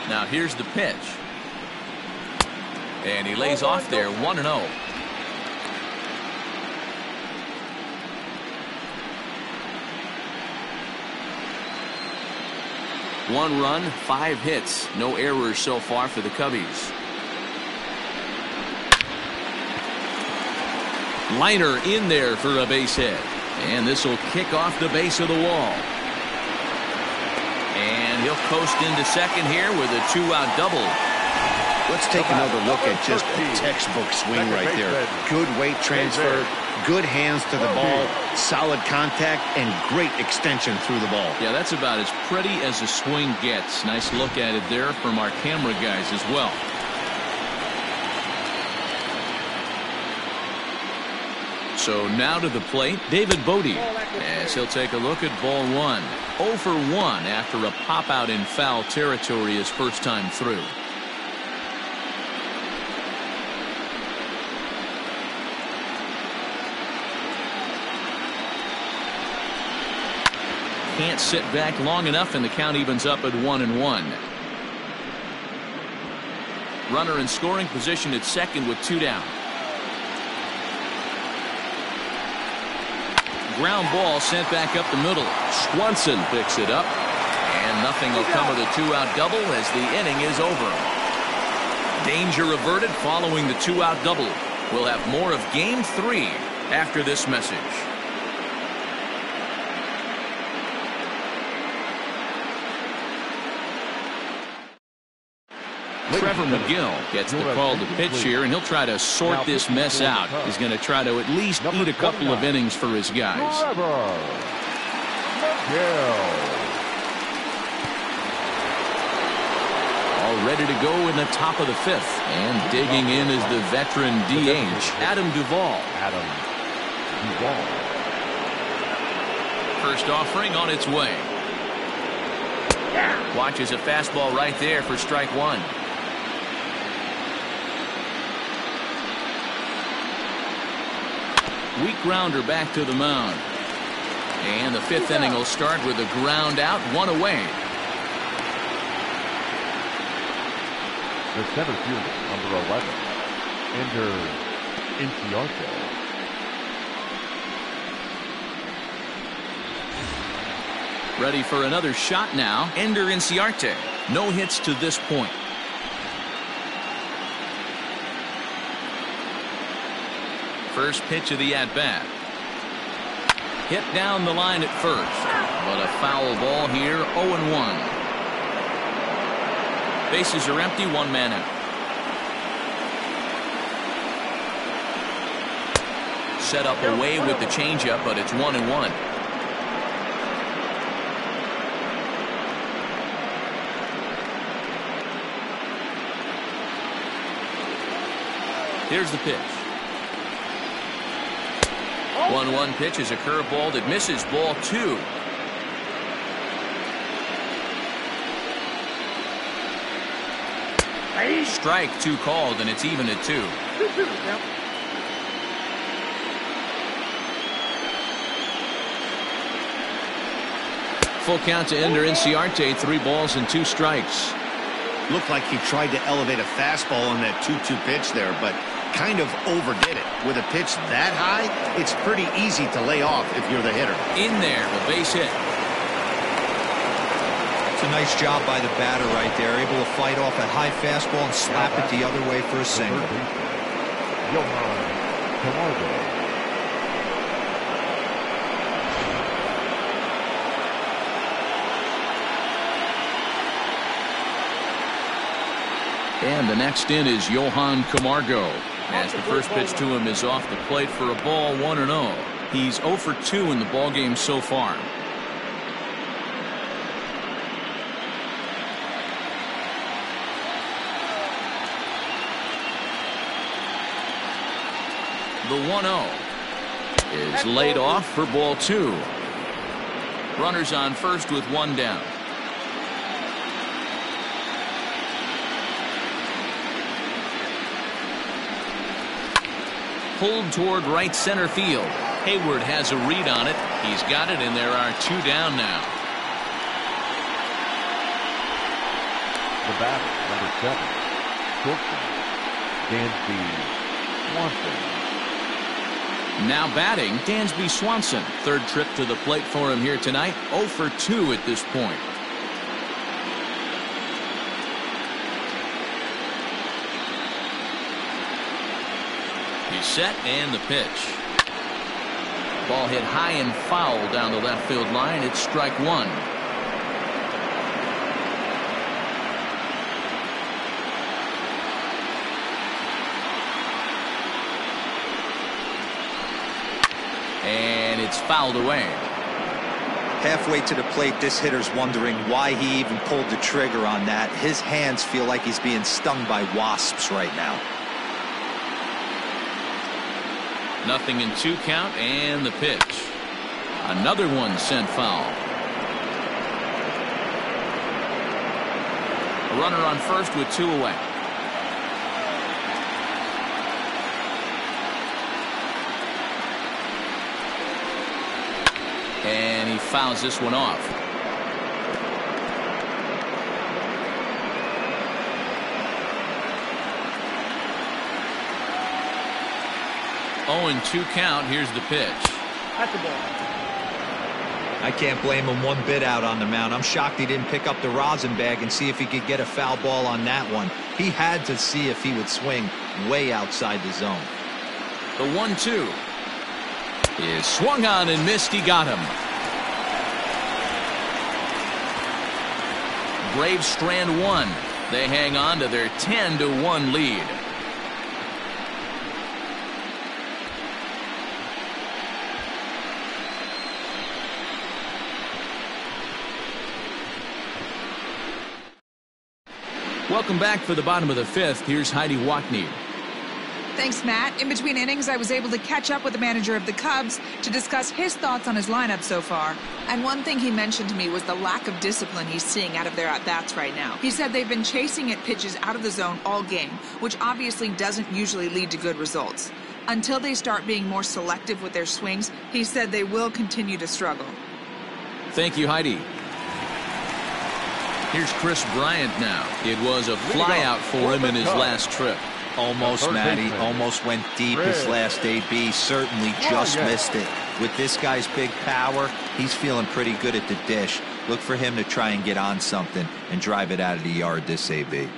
Now here's the pitch. And he lays off there, 1-0. One run, 5 hits, no errors so far for the Cubbies. Liner in there for a base hit. And this will kick off the base of the wall. And he'll coast into second here with a 2-out double. Let's take another look at just a textbook swing right there. Good weight transfer, good hands to the ball, solid contact, and great extension through the ball. Yeah, that's about as pretty as a swing gets. Nice look at it there from our camera guys as well. So now to the plate, David Bodie, as he'll take a look at ball 1. 0 for 1 after a pop out in foul territory his first time through. Can't sit back long enough, and the count evens up at 1-1. Runner in scoring position at second with 2 down. Ground ball sent back up the middle. Swanson picks it up, and nothing will come of the 2-out double as the inning is over. Danger averted following the 2-out double. We'll have more of Game 3 after this message. Trevor McGill gets the call to pitch here, and he'll try to sort this mess out. He's going to try to at least eat a couple of innings for his guys. Trevor McGill. All ready to go in the top of the 5th. And digging in is the veteran DH, Adam Duvall. First offering on its way. Watches a fastball right there for strike 1. Weak grounder back to the mound. And the 5th inning will start with a ground out, 1 away. The center fielder, number 11, Ender Inciarte. Ready for another shot now, Ender Inciarte. No hits to this point. First pitch of the at-bat. Hit down the line at first, but a foul ball here, 0-1. Bases are empty, 1 man out. Set up away with the changeup, but it's 1-1. Here's the pitch. 1-1 pitch is a curveball that misses, ball 2. Strike 2 called, and it's even at 2. 2-2 now. Full count to Ender Inciarte, 3 balls and 2 strikes. Looked like he tried to elevate a fastball on that 2-2 pitch there, but kind of overdid it. With a pitch that high, it's pretty easy to lay off if you're the hitter. In there, a base hit. It's a nice job by the batter right there, able to fight off a high fastball and slap it the other way for a single. Johann Camargo. And the next in is Johann Camargo. As the first pitch to him is off the plate for a ball, 1-0. He's 0 for 2 in the ballgame so far. The 1-0 is laid off for ball 2. Runners on first with 1 down. Pulled toward right center field. Hayward has a read on it. He's got it, and there are 2 down now. The batter, number 7, Dansby Swanson. Now batting, Dansby Swanson. Third trip to the plate for him here tonight. 0 for 2 at this point. He's set, and the pitch. Ball hit high and foul down the left field line. It's strike 1. And it's fouled away. Halfway to the plate, this hitter's wondering why he even pulled the trigger on that. His hands feel like he's being stung by wasps right now. 0-2 count, and the pitch. Another one sent foul. A runner on first with 2 away. And he fouls this one off. Oh, and 2 count. Here's the pitch. That's the ball. I can't blame him one bit out on the mound. I'm shocked he didn't pick up the rosin bag and see if he could get a foul ball on that one. He had to see if he would swing way outside the zone. The 1-2 is swung on and missed. He got him. Braves strand 1. They hang on to their 10-1 lead. Welcome back for the bottom of the 5th. Here's Heidi Watney. Thanks, Matt. In between innings, I was able to catch up with the manager of the Cubs to discuss his thoughts on his lineup so far. And one thing he mentioned to me was the lack of discipline he's seeing out of their at-bats right now. He said they've been chasing at pitches out of the zone all game, which obviously doesn't usually lead to good results. Until they start being more selective with their swings, he said they will continue to struggle. Thank you, Heidi. Here's Chris Bryant now. It was a flyout for him in his last trip. Almost, Matty. Almost went deep his last AB. Certainly just missed it. With this guy's big power, he's feeling pretty good at the dish. Look for him to try and get on something and drive it out of the yard this AB.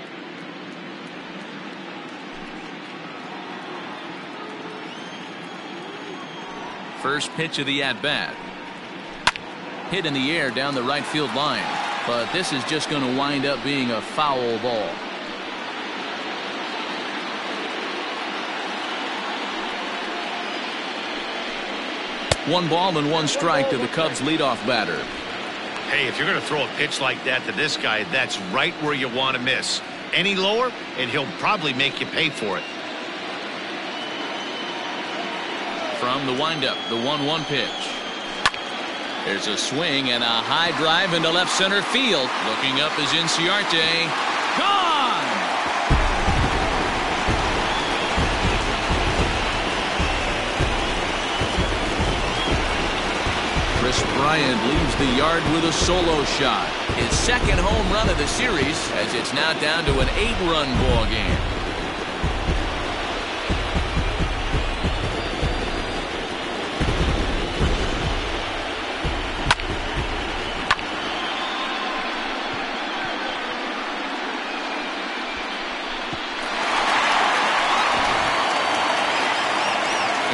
First pitch of the at-bat. Hit in the air down the right field line. But this is just going to wind up being a foul ball. One ball and 1 strike to the Cubs leadoff batter. Hey, if you're going to throw a pitch like that to this guy, that's right where you want to miss. Any lower, and he'll probably make you pay for it. From the windup, the 1-1 pitch. There's a swing and a high drive into left center field. Looking up is Inciarte. Gone! Bryant leaves the yard with a solo shot. His second home run of the series, as it's now down to an 8-run ball game.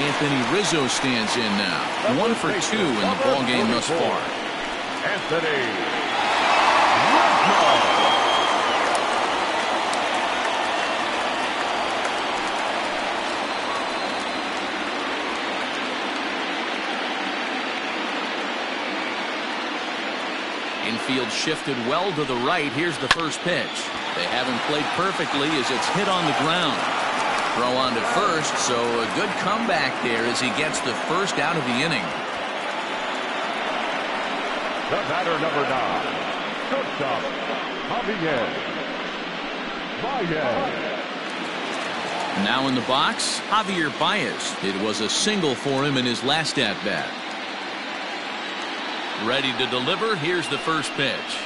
Anthony Rizzo stands in now. 1 for 2 in the ball game thus far. Anthony Rizzo. Infield shifted well to the right. Here's the first pitch. They haven't played perfectly as it's hit on the ground. Throw on to first, so a good comeback there as he gets the first out of the inning. The batter, number 9, shortstop, Javier Baez. Now in the box, Javier Baez. It was a single for him in his last at-bat. Ready to deliver. Here's the first pitch.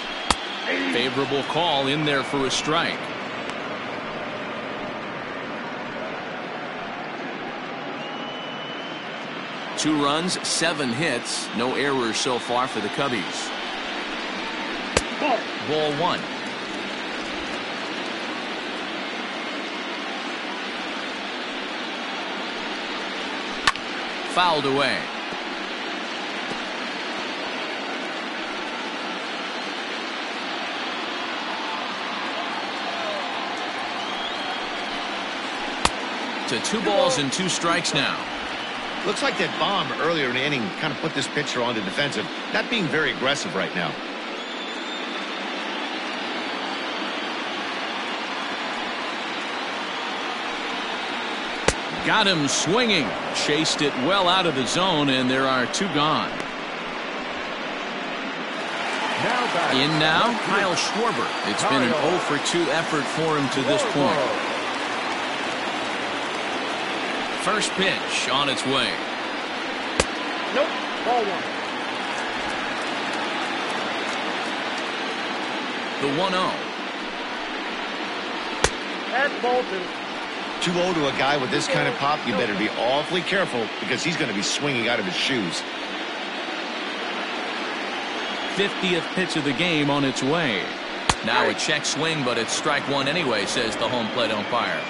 Favorable call in there for a strike. Two runs, 7 hits, no errors so far for the Cubbies. Ball 1. Fouled away. To 2 balls and 2 strikes now. Looks like that bomb earlier in the inning kind of put this pitcher on the defensive. Not being very aggressive right now. Got him swinging. Chased it well out of the zone, and there are 2 gone. In now, Kyle Schwarber. It's been an 0 for 2 effort for him to this point. First pitch on its way. Nope. Ball 1. The 1-0. That's ball 2. 2-0 to a guy with this kind of pop, you better be awfully careful because he's going to be swinging out of his shoes. 50th pitch of the game on its way. Now a check swing, but it's strike 1 anyway, says the home plate umpire.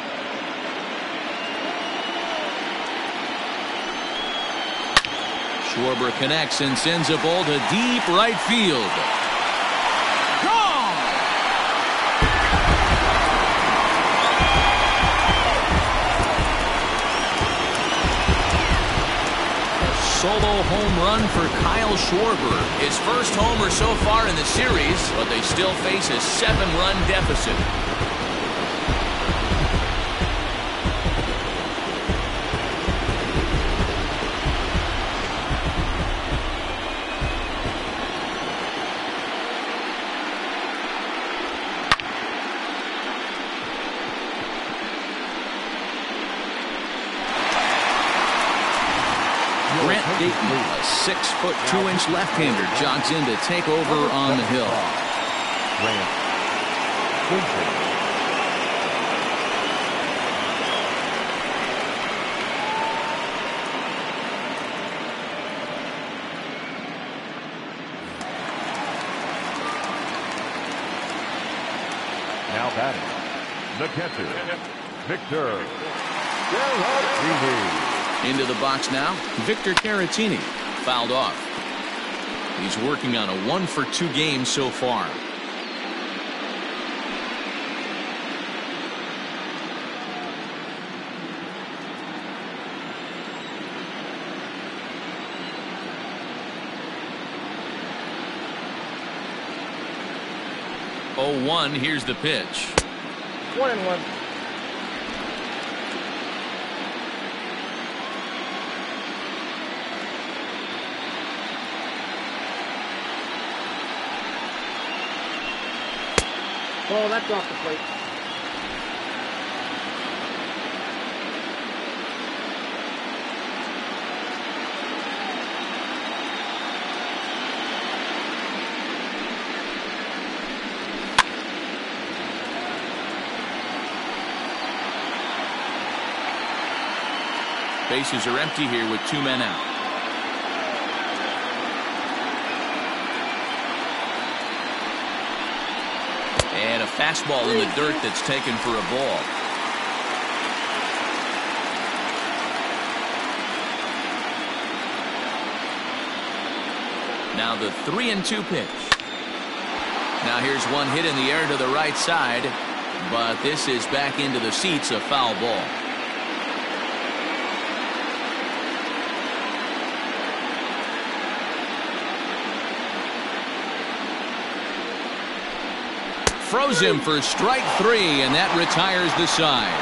Schwarber connects and sends a ball to deep right field. Gone! A solo home run for Kyle Schwarber. His first homer so far in the series, but they still face a 7-run deficit. A 6'2" left-hander jogs in to take over on the hill. Now batting, the catcher, Victor Caratini. Into the box now, Victor Caratini. Fouled off. He's working on a 1 for 2 game so far. Oh, 1. Here's the pitch. Ball, that's off the plate. Bases are empty here with 2 men out. And a fastball in the dirt that's taken for a ball. Now the 3-2 pitch. Now here's one hit in the air to the right side, but this is back into the seats, a foul ball. Throws him for strike 3, and that retires the side.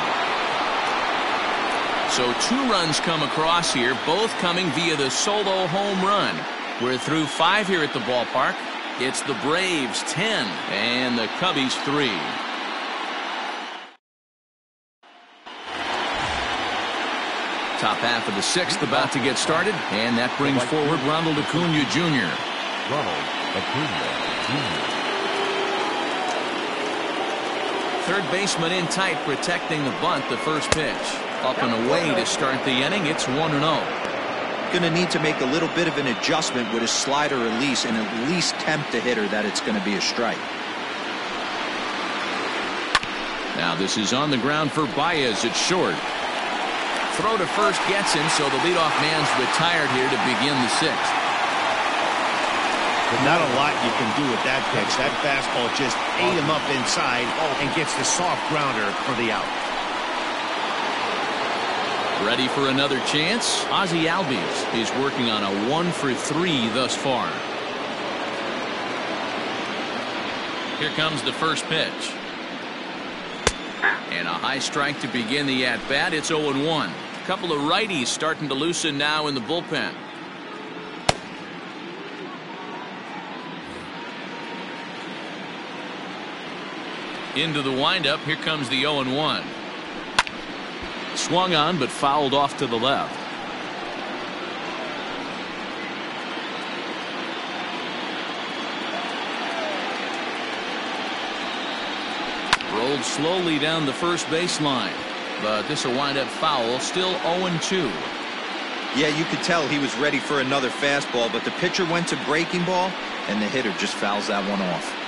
So 2 runs come across here, both coming via the solo home run. We're through 5 here at the ballpark. It's the Braves 10 and the Cubbies 3. Top half of the 6th about to get started, and that brings forward Ronald Acuna Jr. Ronald Acuna Jr. Third baseman in tight, protecting the bunt. The first pitch up and away to start the inning. It's 1-0. Going to need to make a little bit of an adjustment with his slider release and at least tempt the hitter that it's going to be a strike. Now this is on the ground for Baez at short. Throw to first gets him, so the leadoff man's retired here to begin the 6th. Not a lot you can do with that pitch. That fastball just ate him up inside and gets the soft grounder for the out. Ready for another chance? Ozzie Albies is working on a 1-for-3 thus far. Here comes the first pitch. And a high strike to begin the at-bat. It's 0-1. A couple of righties starting to loosen now in the bullpen. Into the windup. Here comes the 0-1. Swung on but fouled off to the left. Rolled slowly down the first baseline, but this will wind up foul. Still 0-2. Yeah, you could tell he was ready for another fastball, but the pitcher went to breaking ball and the hitter just fouls that one off.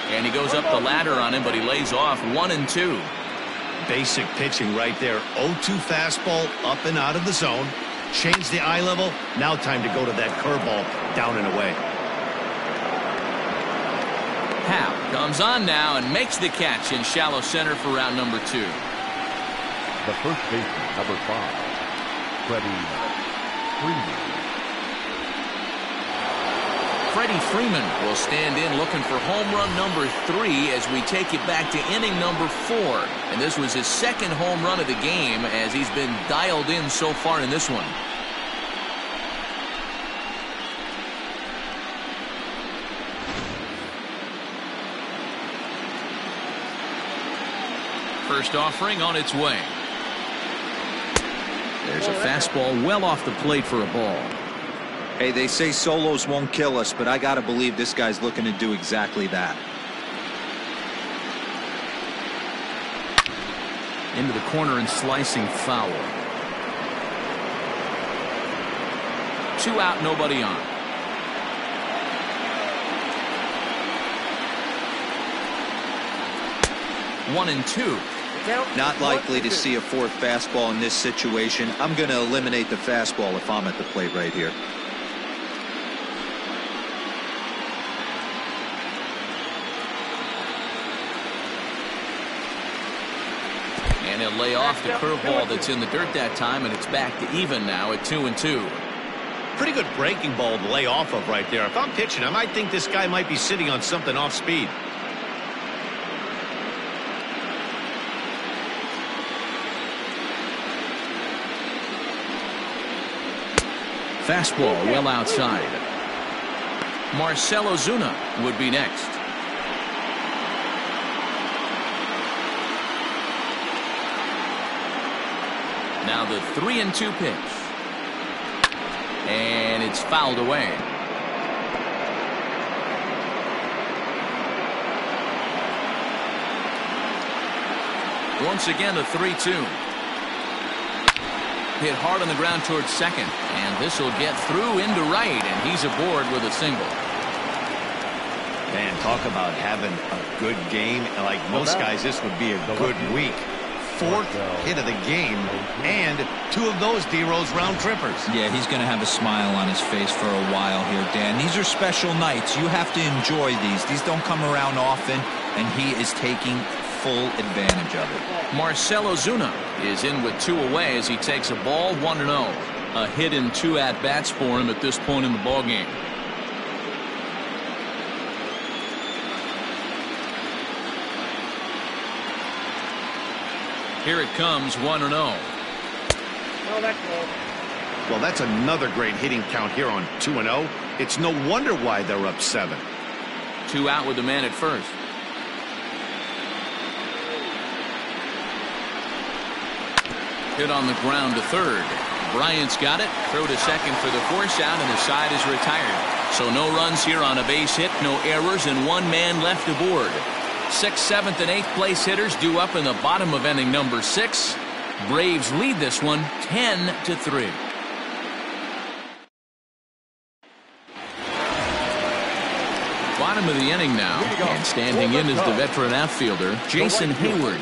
And he goes up the ladder on him, but he lays off 1-2. Basic pitching right there. 0-2 fastball up and out of the zone. Change the eye level. Now time to go to that curveball down and away. Hap comes on now and makes the catch in shallow center for round number 2. The first baseman, number 5, Freddy Freeman. Freddy Freeman will stand in looking for home run number 3 as we take it back to inning number 4. And this was his second home run of the game as he's been dialed in so far in this one. First offering on its way. There's a fastball well off the plate for a ball. Hey, they say solos won't kill us, but I got to believe this guy's looking to do exactly that. Into the corner and slicing foul. 2 out, nobody on. One and two. Not likely to see a 4th fastball in this situation. I'm going to eliminate the fastball if I'm at the plate right here. And he'll lay off the curveball that's in the dirt that time, and it's back to even now at 2-2. Pretty good breaking ball to lay off of right there. If I'm pitching, I might think this guy might be sitting on something off speed. Fastball well outside. Marcell Ozuna would be next. Now the 3-2 pitch. And it's fouled away. Once again, a 3-2. Hit hard on the ground towards second. And this will get through into right. And he's aboard with a single. Man, talk about having a good game. Like most guys, this would be a good week. 4th hit of the game, and 2 of those D-Rose round trippers. Yeah, he's going to have a smile on his face for a while here, Dan. These are special nights. You have to enjoy these. These don't come around often, and he is taking full advantage of it. Marcell Ozuna is in with 2 away as he takes a ball 1-0. A hit in 2 at-bats for him at this point in the ballgame. Here it comes, 1-0. No, that's low. Well, that's another great hitting count here on 2-0. It's no wonder why they're up 7. 2 out with the man at first. Hit on the ground to third. Bryant's got it. Throw to second for the force out, and the side is retired. So no runs here on a base hit, no errors, and 1 man left aboard. 6th, 7th, and 8th place hitters due up in the bottom of inning number 6. Braves lead this one 10-3. Bottom of the inning now, and standing in is the veteran outfielder, Jason Hayward.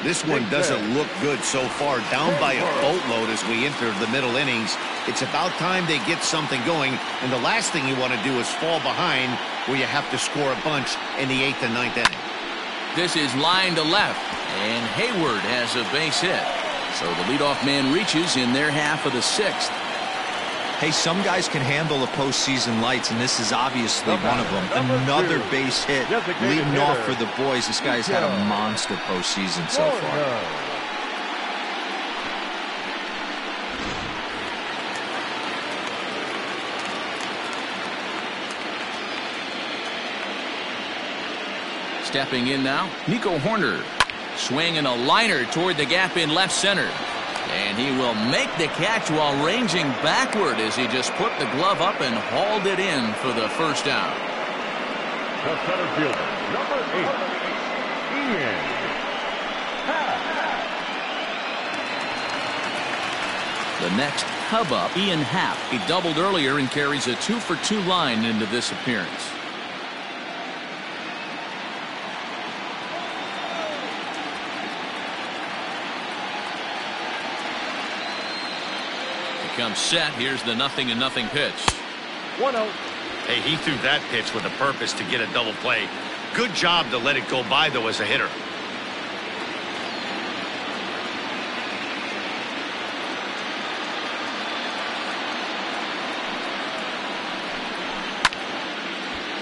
This one doesn't look good so far, down by a boatload as we enter the middle innings. It's about time they get something going, and the last thing you want to do is fall behind where you have to score a bunch in the 8th and 9th inning. This is line to left, and Hayward has a base hit. So the leadoff man reaches in their half of the 6th. Hey, some guys can handle the postseason lights, and this is obviously one of them. Another base hit leading off for the boys. This guy's had a monster postseason so far. Stepping in now, Nico Horner. Swinging a liner toward the gap in left center. And he will make the catch while ranging backward as he just put the glove up and hauled it in for the first out. The center fielder, number 8, Ian Happ. The next Cub up, Ian Happ. He doubled earlier and carries a 2-for-2 line into this appearance. Comes set. Here's the 0-0 pitch. 1-0. Hey, he threw that pitch with a purpose to get a double play. Good job to let it go by, though, as a hitter.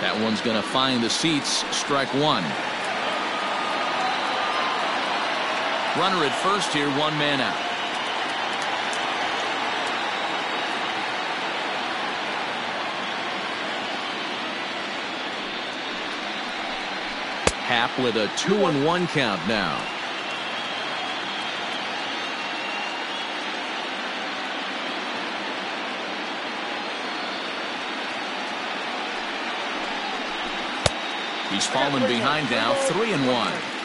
That one's going to find the seats. Strike 1. Runner at first here, 1 man out. Happ with a 2-1 count now. He's fallen behind now, 3-1.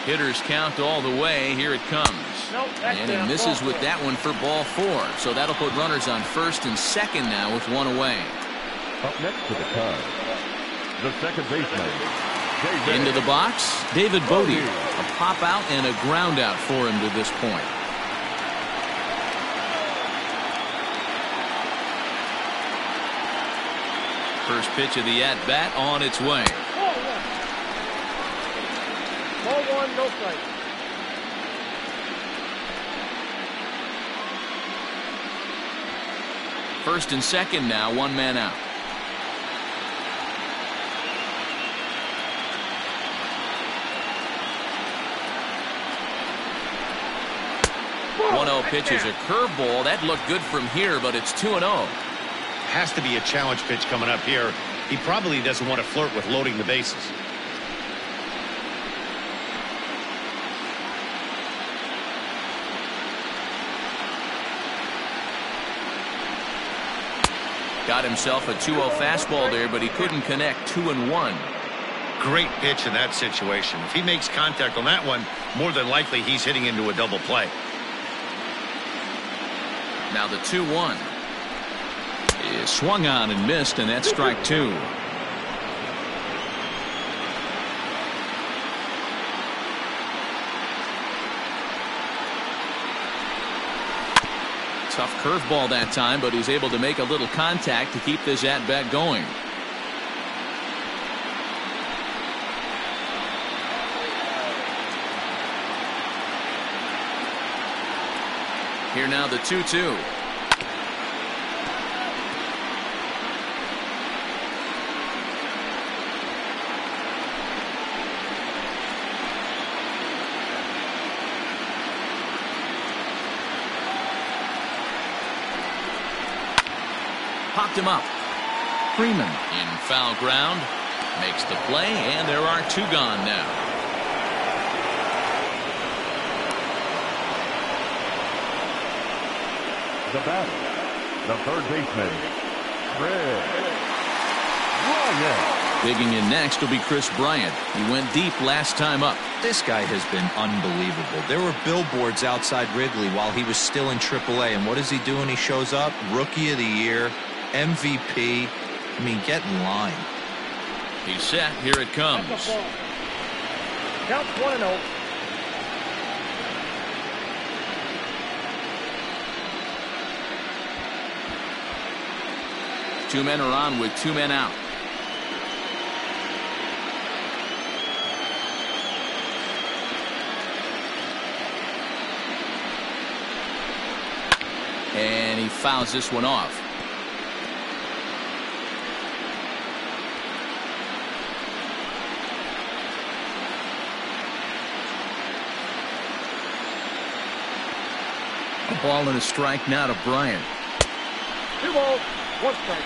Hitters count all the way. Here it comes. And he misses with that one for ball 4. So that'll put runners on first and second now with 1 away. Up next to the Cubs, the second baseman, David. Into the box, David Bodie. A pop out and a ground out for him to this point. First pitch of the at-bat on its way. Ball 1, no strike. First and second now, 1 man out. ATL pitches a curveball. That looked good from here, but it's 2-0. Has to be a challenge pitch coming up here. He probably doesn't want to flirt with loading the bases. Got himself a 2-0 fastball there, but he couldn't connect. 2-1. Great pitch in that situation. If he makes contact on that one, more than likely he's hitting into a double play. Now the 2-1 is swung on and missed, and that's strike 2. Tough curveball that time, but he's able to make a little contact to keep this at-bat going. Here now the 2-2. Popped him up. Freeman in foul ground. Makes the play, and there are 2 gone now. The batter, the third baseman, Bryant. Digging in next will be Chris Bryant. He went deep last time up. This guy has been unbelievable. There were billboards outside Wrigley while he was still in AAA, and what is he doing? He shows up, Rookie of the Year, MVP. I mean, get in line. He's set. Here it comes. Count 1-0. Two men are on with 2 men out. And he fouls this one off. A ball and a strike now to Bryant. 2 balls, 1 strike.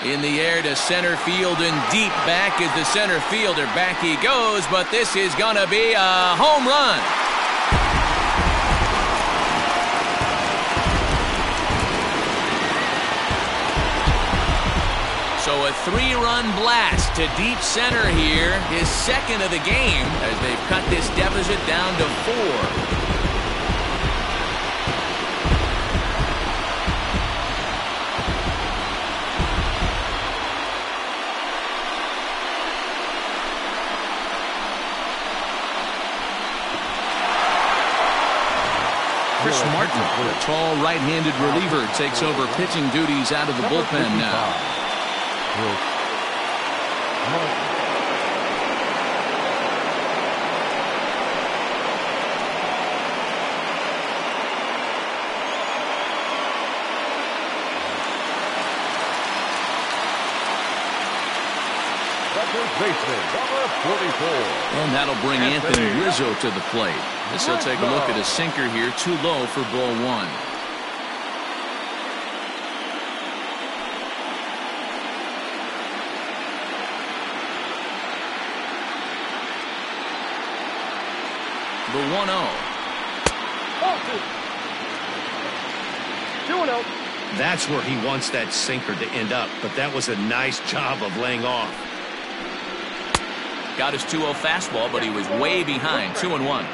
In the air to center field and deep back is the center fielder. Back he goes, but this is going to be a home run. So a 3-run blast to deep center here, his second of the game, as they've cut this deficit down to 4. Chris Martin, the tall right-handed reliever, takes over pitching duties out of the bullpen now. And that'll bring Anthony Rizzo to the plate. As he'll take a look at a sinker here, too low for ball 1. The 1-0. 2-0. That's where he wants that sinker to end up, but that was a nice job of laying off. Got his 2-0 fastball, but he was way behind. 2-1.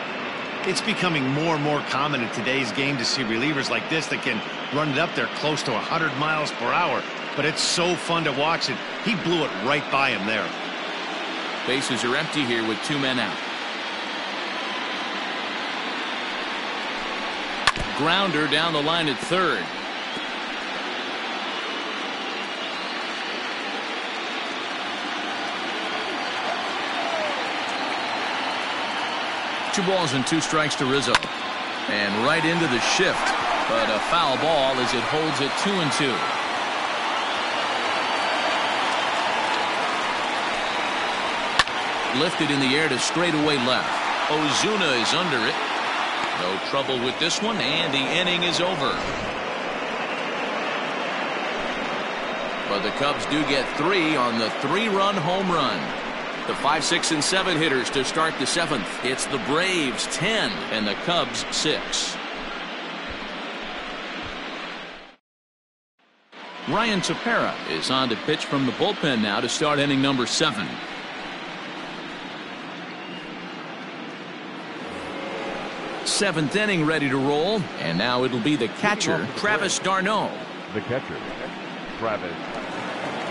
It's becoming more and more common in today's game to see relievers like this that can run it up there close to 100 miles per hour. But it's so fun to watch it. He blew it right by him there. Bases are empty here with 2 men out. Grounder down the line at third. Two balls and 2 strikes to Rizzo. And right into the shift. But a foul ball as it holds it 2-2. Lifted in the air to straightaway left. Ozuna is under it. No trouble with this one, and the inning is over. But the Cubs do get 3 on the 3-run home run. The 5, 6, and 7 hitters to start the 7th. It's the Braves 10 and the Cubs 6. Ryan Tepera is on to pitch from the bullpen now to start inning number 7. Seventh inning ready to roll, and now it'll be the catcher, Travis d'Arnaud. The catcher, Travis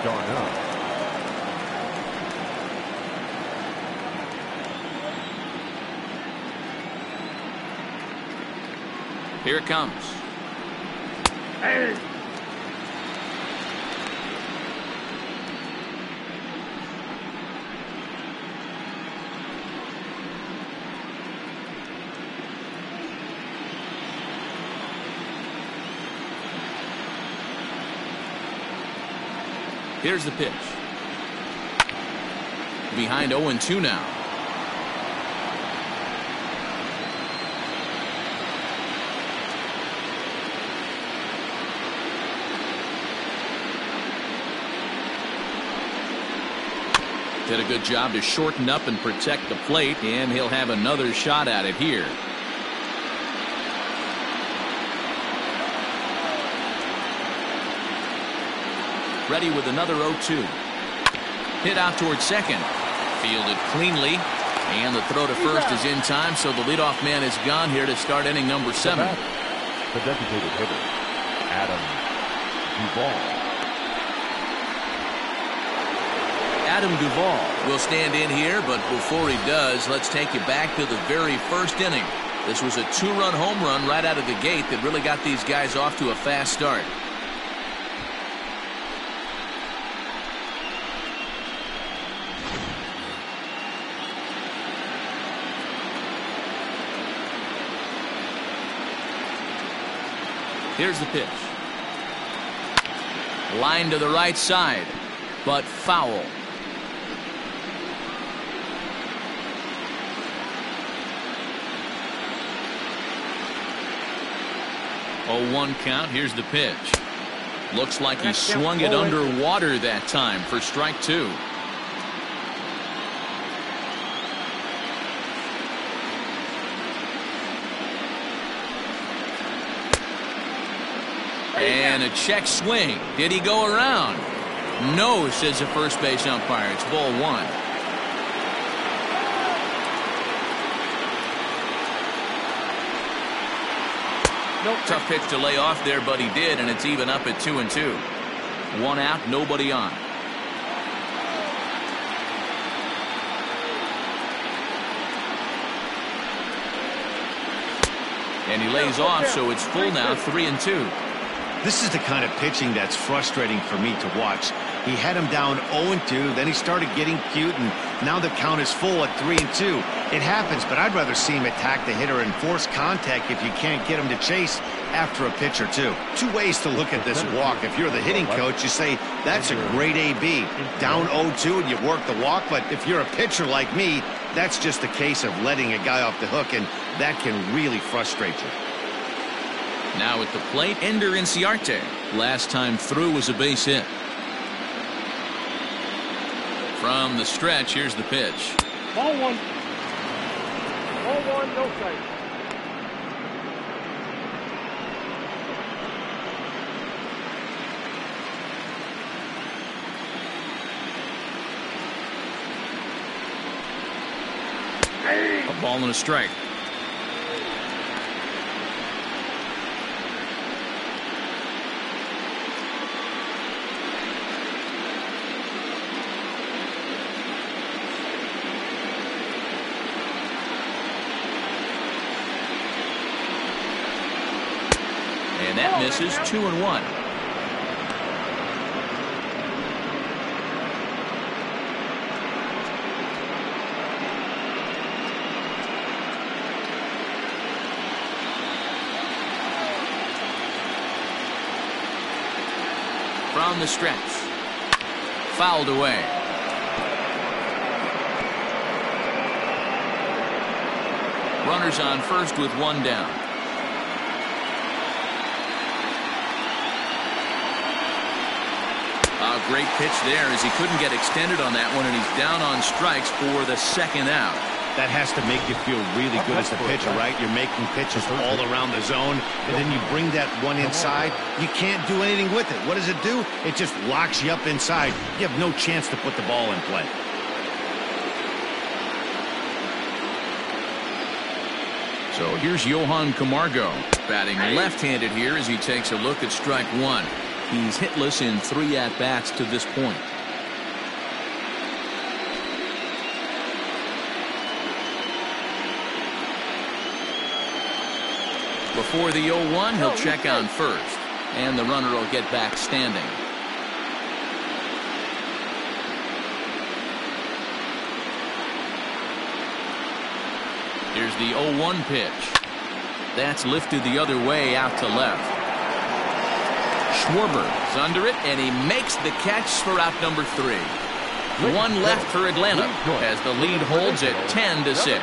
d'Arnaud. Here it comes. Hey. Here's the pitch. Behind 0-2 now. Did a good job to shorten up and protect the plate, and he'll have another shot at it here. Ready with another 0-2. Hit out towards second. Fielded cleanly. And the throw to first is in time, so the leadoff man is gone here to start inning number 7. The designated hitter, Adam Duvall. Adam Duvall will stand in here, but before he does, let's take you back to the very first inning. This was a 2-run home run right out of the gate that really got these guys off to a fast start. Here's the pitch. Line to the right side, but foul. 0-1 count. Here's the pitch. Looks like he swung it underwater that time for strike 2. And a check swing. Did he go around? No, says the first base umpire. It's ball 1. Nope. Tough pitch to lay off there, but he did, and it's even up at 2-2. 1 out, nobody on. And he lays off, so it's full now, 3-2. This is the kind of pitching that's frustrating for me to watch. He had him down 0-2, then he started getting cute, and now the count is full at 3-2. It happens, but I'd rather see him attack the hitter and force contact if you can't get him to chase after a pitch or two. 2 ways to look at this walk. If you're the hitting coach, you say, that's a great AB. Down 0-2 and you work the walk, but if you're a pitcher like me, that's just a case of letting a guy off the hook, and that can really frustrate you. Now at the plate, Ender Inciarte. Last time through was a base hit. From the stretch, here's the pitch. Ball 1. Ball 1, no strike. A ball and a strike. And that misses. 2-1. From the stretch. Fouled away. Runners on first with one down. A great pitch there as he couldn't get extended on that one, and he's down on strikes for the second out. That has to make you feel really good as a pitcher, right? You're making pitches all around the zone, and then you bring that one inside. You can't do anything with it. What does it do? It just locks you up inside. You have no chance to put the ball in play. So here's Johann Camargo batting left-handed here as he takes a look at strike one. He's hitless in 3 at-bats to this point. Before the 0-1, he'll check on first, and the runner will get back standing. Here's the 0-1 pitch. That's lifted the other way out to left. Schwarber is under it, and he makes the catch for out number 3. One left for Atlanta as the lead holds at 10-6.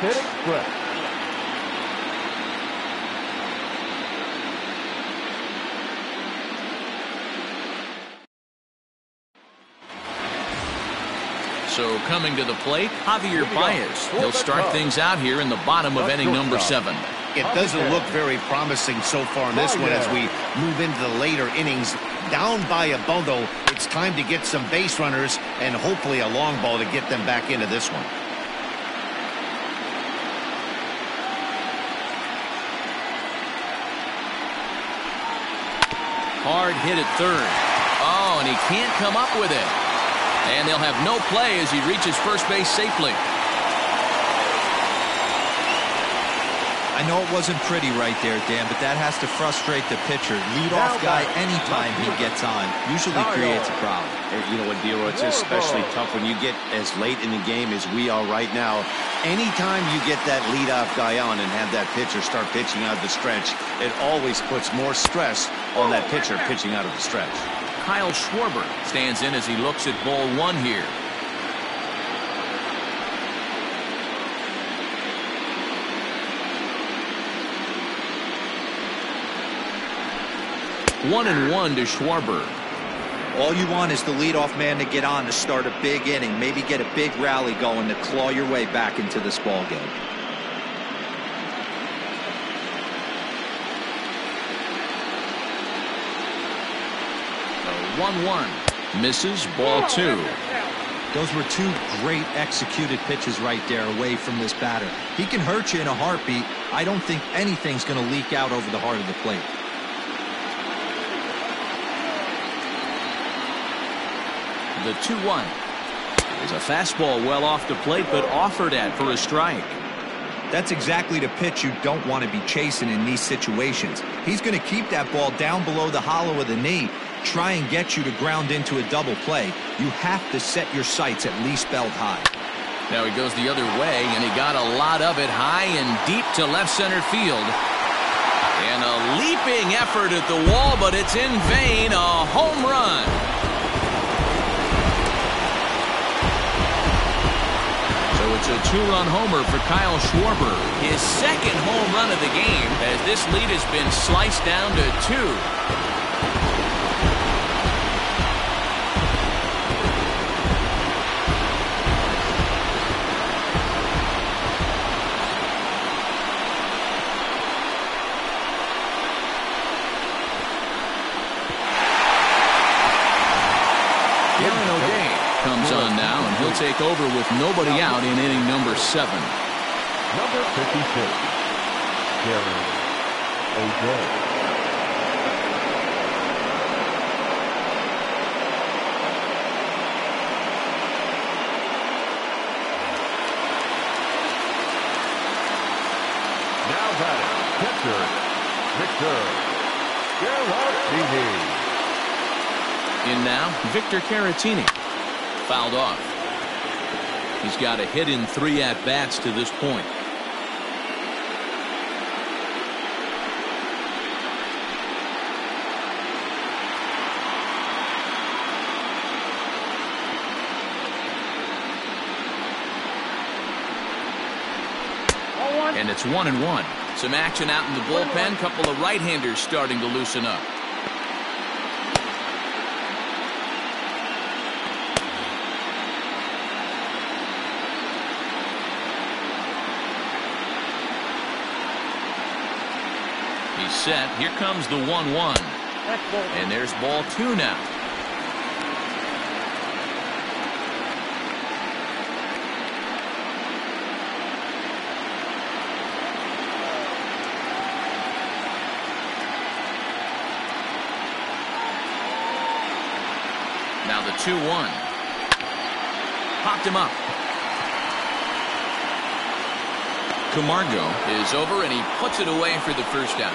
So coming to the plate, Javier Baez. He'll start things out here in the bottom of inning number 7. It doesn't look very promising so far in this one as we move into the later innings. Down by a bundle, it's time to get some base runners and hopefully a long ball to get them back into this one. Hard hit at third. Oh, and he can't come up with it. And they'll have no play as he reaches first base safely. I know it wasn't pretty right there, Dan, but that has to frustrate the pitcher. Leadoff guy, anytime he gets on, usually creates a problem. You know what, Dero, it's especially tough when you get as late in the game as we are right now. Anytime you get that leadoff guy on and have that pitcher start pitching out of the stretch, it always puts more stress on that pitcher pitching out of the stretch. Kyle Schwarber stands in as he looks at ball 1 here. One and one to Schwarber. All you want is the leadoff man to get on to start a big inning, maybe get a big rally going to claw your way back into this ball game. The 1-1 misses, ball 2. Those were 2 great executed pitches right there away from this batter. He can hurt you in a heartbeat. I don't think anything's going to leak out over the heart of the plate. The 2-1 is a fastball well off the plate, but offered at for a strike. That's exactly the pitch you don't want to be chasing in these situations. He's going to keep that ball down below the hollow of the knee, try and get you to ground into a double play. You have to set your sights at least belt high. Now he goes the other way, and he got a lot of it high and deep to left center field. And a leaping effort at the wall, but it's in vain. A home run. It's a 2-run homer for Kyle Schwarber, his second home run of the game, as this lead has been sliced down to 2. Comes on now, and he'll take over with nobody out in inning number 7. Number 56, Darren O'Day. Now batting, catcher, Victor Caratini. In now, Victor Caratini. Fouled off. He's got a hit in 3 at-bats to this point. And it's 1-1. Some action out in the bullpen. Couple of right-handers starting to loosen up. He's set. Here comes the 1-1. And there's ball 2 now. Now the 2-1. Popped him up. Camargo is over, and he puts it away for the first out.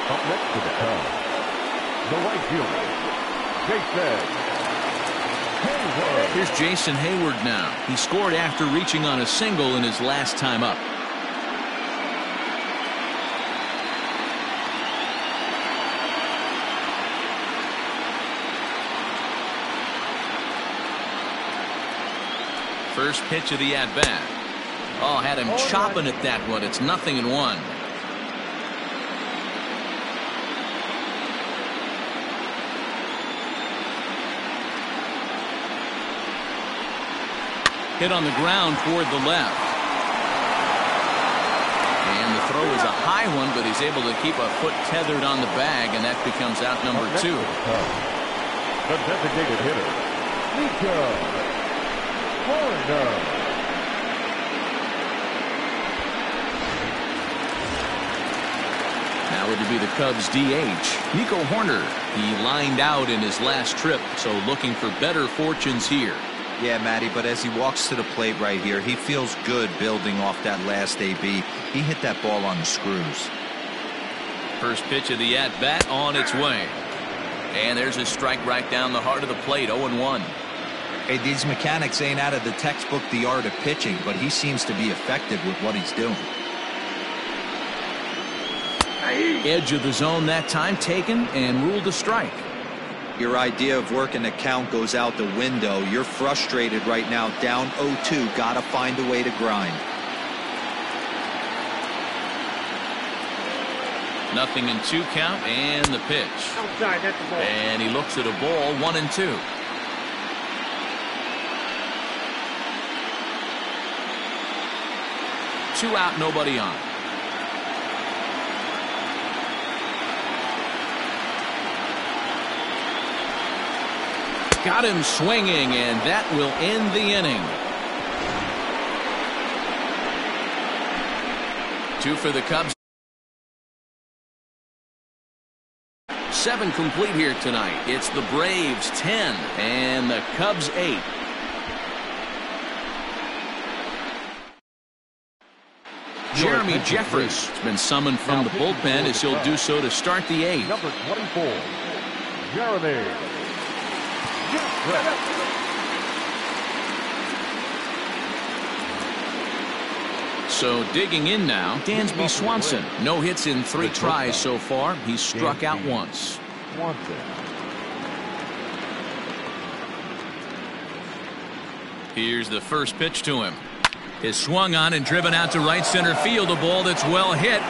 Up next to the Cubs, the right fielder, Jason Hayward. Here's Jason Hayward now. He scored after reaching on a single in his last time up. First pitch of the at-bat. Oh, had him chopping at that one. It's 0-1. Hit on the ground toward the left. And the throw is a high one, but he's able to keep a foot tethered on the bag, and that becomes out number 2. The designated hitter, Now it would be the Cubs DH, Nico Horner. He lined out in his last trip, so looking for better fortunes here. Yeah, Matty, but as he walks to the plate right here, he feels good building off that last AB. He hit that ball on the screws. First pitch of the at-bat on its way. And there's a strike right down the heart of the plate, 0-1. Hey, these mechanics ain't out of the textbook, The Art of Pitching, but he seems to be effective with what he's doing. Edge of the zone that time taken and ruled a strike. Your idea of working the count goes out the window. You're frustrated right now, down 0-2. Gotta find a way to grind. 0-2 count, and the pitch. Outside, that's the ball. And he looks at a ball, 1-2. Two out, nobody on. Got him swinging, and that will end the inning. 2 for the Cubs. 7 complete here tonight. It's the Braves 10 and the Cubs 8. Jeremy Jeffress has been summoned from the bullpen as he'll do so to start the 8th. Number 24, Jeremy. So digging in now, Dansby Swanson. No hits in 3 tries so far. He's struck out once. Here's the first pitch to him. Is swung on and driven out to right center field. A ball that's well hit.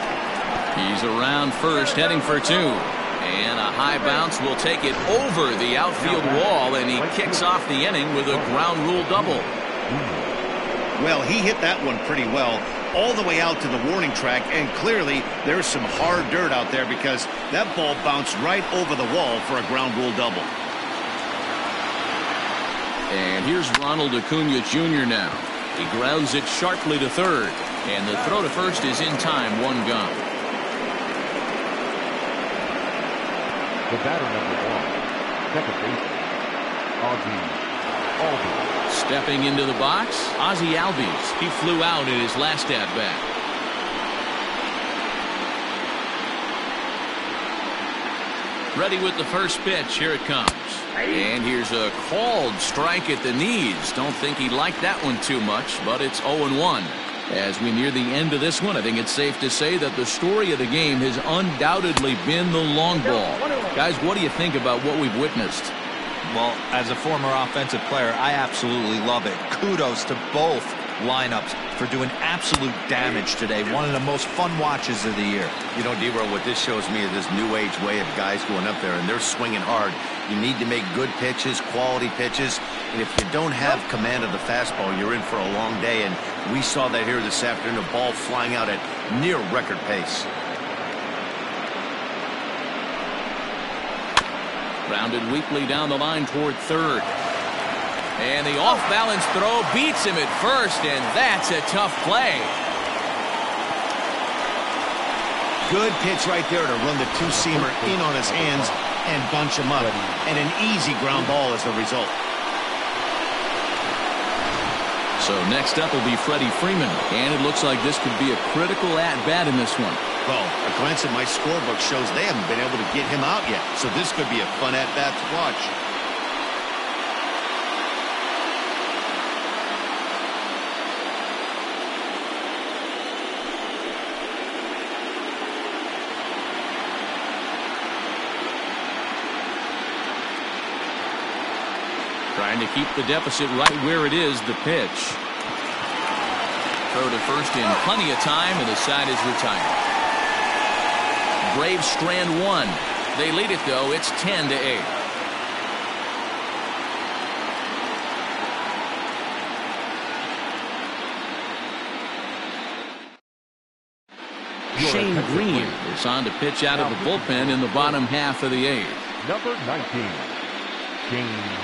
He's around first, heading for 2. And a high bounce will take it over the outfield wall, and he kicks off the inning with a ground rule double. Well, he hit that one pretty well all the way out to the warning track, and clearly there's some hard dirt out there because that ball bounced right over the wall for a ground rule double. And here's Ronald Acuna Jr. now. He grounds it sharply to third, and the throw to first is in time, 1 gone. The batter, number 1, second baseman, Ozzie Albies. Stepping into the box, Ozzie Albies. He flew out in his last at-bat. Ready with the first pitch. Here it comes. And here's a called strike at the knees. Don't think he liked that one too much, but it's 0-1. As we near the end of this one, I think it's safe to say that the story of the game has undoubtedly been the long ball. Guys, what do you think about what we've witnessed? Well, as a former offensive player, I absolutely love it. Kudos to both lineups for doing absolute damage today. One of the most fun watches of the year. You know, Duvall, what this shows me is this new age way of guys going up there, and they're swinging hard. You need to make good pitches, quality pitches, and if you don't have command of the fastball, you're in for a long day, and we saw that here this afternoon, the ball flying out at near record pace. Grounded weakly down the line toward third. And the off-balance throw beats him at first, and that's a tough play. Good pitch right there to run the two-seamer in on his hands and bunch him up. And an easy ground ball as a result. So next up will be Freddy Freeman, and it looks like this could be a critical at-bat in this one. Well, a glance at my scorebook shows they haven't been able to get him out yet, so this could be a fun at-bat to watch. Trying to keep the deficit right where it is, the pitch. Throw to first in plenty of time, and the side is retired. Braves strand one. They lead it, though. It's 10-8. Shane Green is on to pitch out of the bullpen in the bottom half of the eighth. Number 19, Shane Green.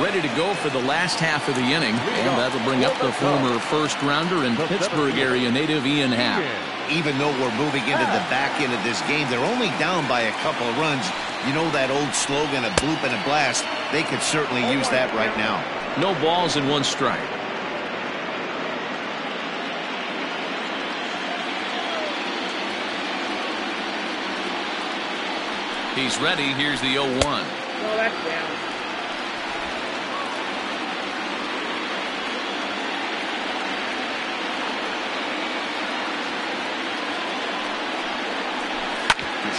Ready to go for the last half of the inning, and that'll bring up the former first-rounder and Pittsburgh area native Ian Happ. Even though we're moving into the back end of this game, they're only down by a couple of runs. You know that old slogan, a bloop and a blast? They could certainly use that right now. No balls and one strike. He's ready. Here's the 0-1. No, that's down.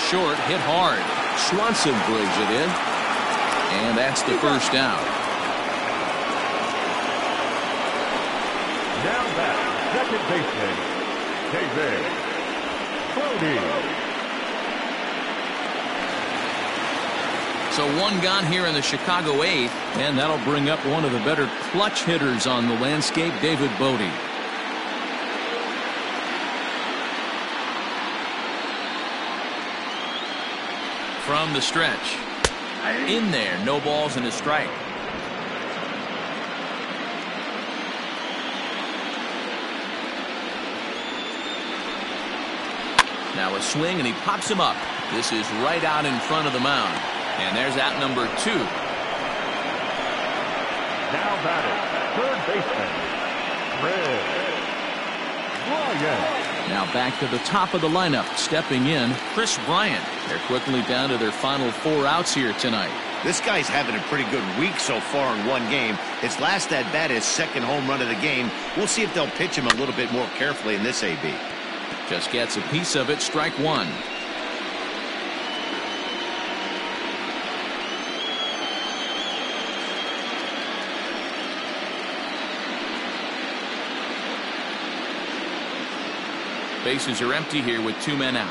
Short, hit hard. Swanson brings it in, and that's the first out. Now back, second baseman, David Bodie. So one gone here in the Chicago eighth, and that'll bring up one of the better clutch hitters on the landscape, David Bodie. From the stretch. In there, no balls and a strike. Now a swing, and he pops him up. This is right out in front of the mound. And there's out number 2. Now batting, third baseman, Bryant. Now back to the top of the lineup, stepping in, Chris Bryant. They're quickly down to their final 4 outs here tonight. This guy's having a pretty good week so far in one game. His last at-bat, his second home run of the game. We'll see if they'll pitch him a little bit more carefully in this AB. Just gets a piece of it, strike 1. Bases are empty here with 2 men out.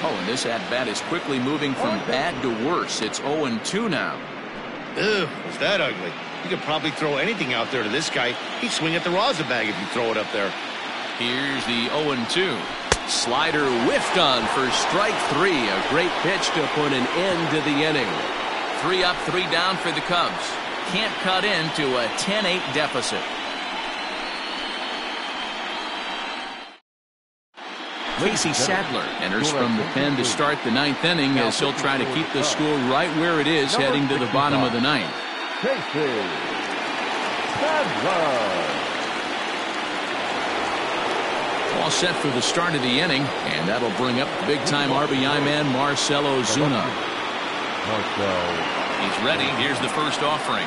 Oh, and this at-bat is quickly moving from bad to worse. It's 0-2 now. Ugh, was that ugly? You could probably throw anything out there to this guy. He'd swing at the rosin bag if you throw it up there. Here's the 0-2. Slider whiffed on for strike 3. A great pitch to put an end to the inning. 3 up, 3 down for the Cubs. Can't cut into a 10-8 deficit. Casey Sadler enters from the pen to start the 9th inning as he'll try to keep the score right where it is heading to the bottom of the 9th. Casey Sadler. All set for the start of the inning, and that'll bring up big-time RBI man Marcell Ozuna. He's ready. Here's the first offering.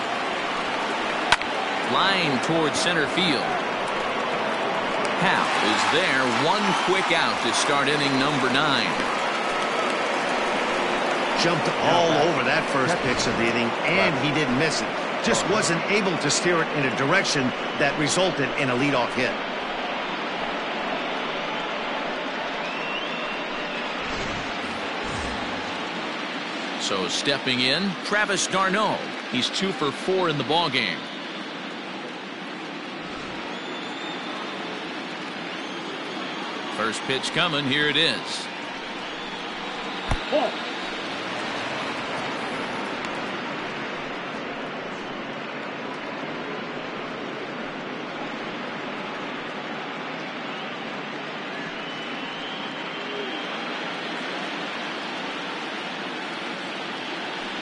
Line towards center field. Hal is there, one quick out to start inning number 9. Jumped all over that first pitch of the inning, and he didn't miss it. Just wasn't able to steer it in a direction that resulted in a leadoff hit. So stepping in, Travis d'Arnaud. He's 2 for 4 in the ballgame. First pitch coming. Here it is. Ball.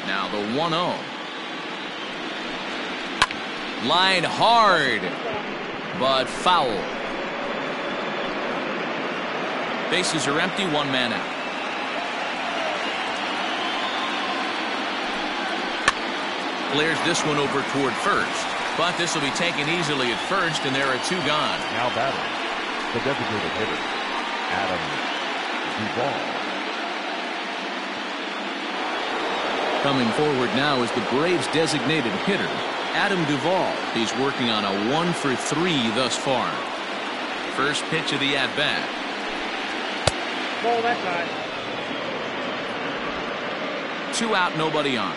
Now the 1-0. Line hard, but foul. Bases are empty, 1 man out. Clears this one over toward first, but this will be taken easily at first, and there are 2 gone. Now batting, the designated hitter, Adam Duvall. Coming forward now is the Braves' designated hitter, Adam Duvall. He's working on a 1 for 3 thus far. First pitch of the at-bat. Ball that side. 2 out, nobody on.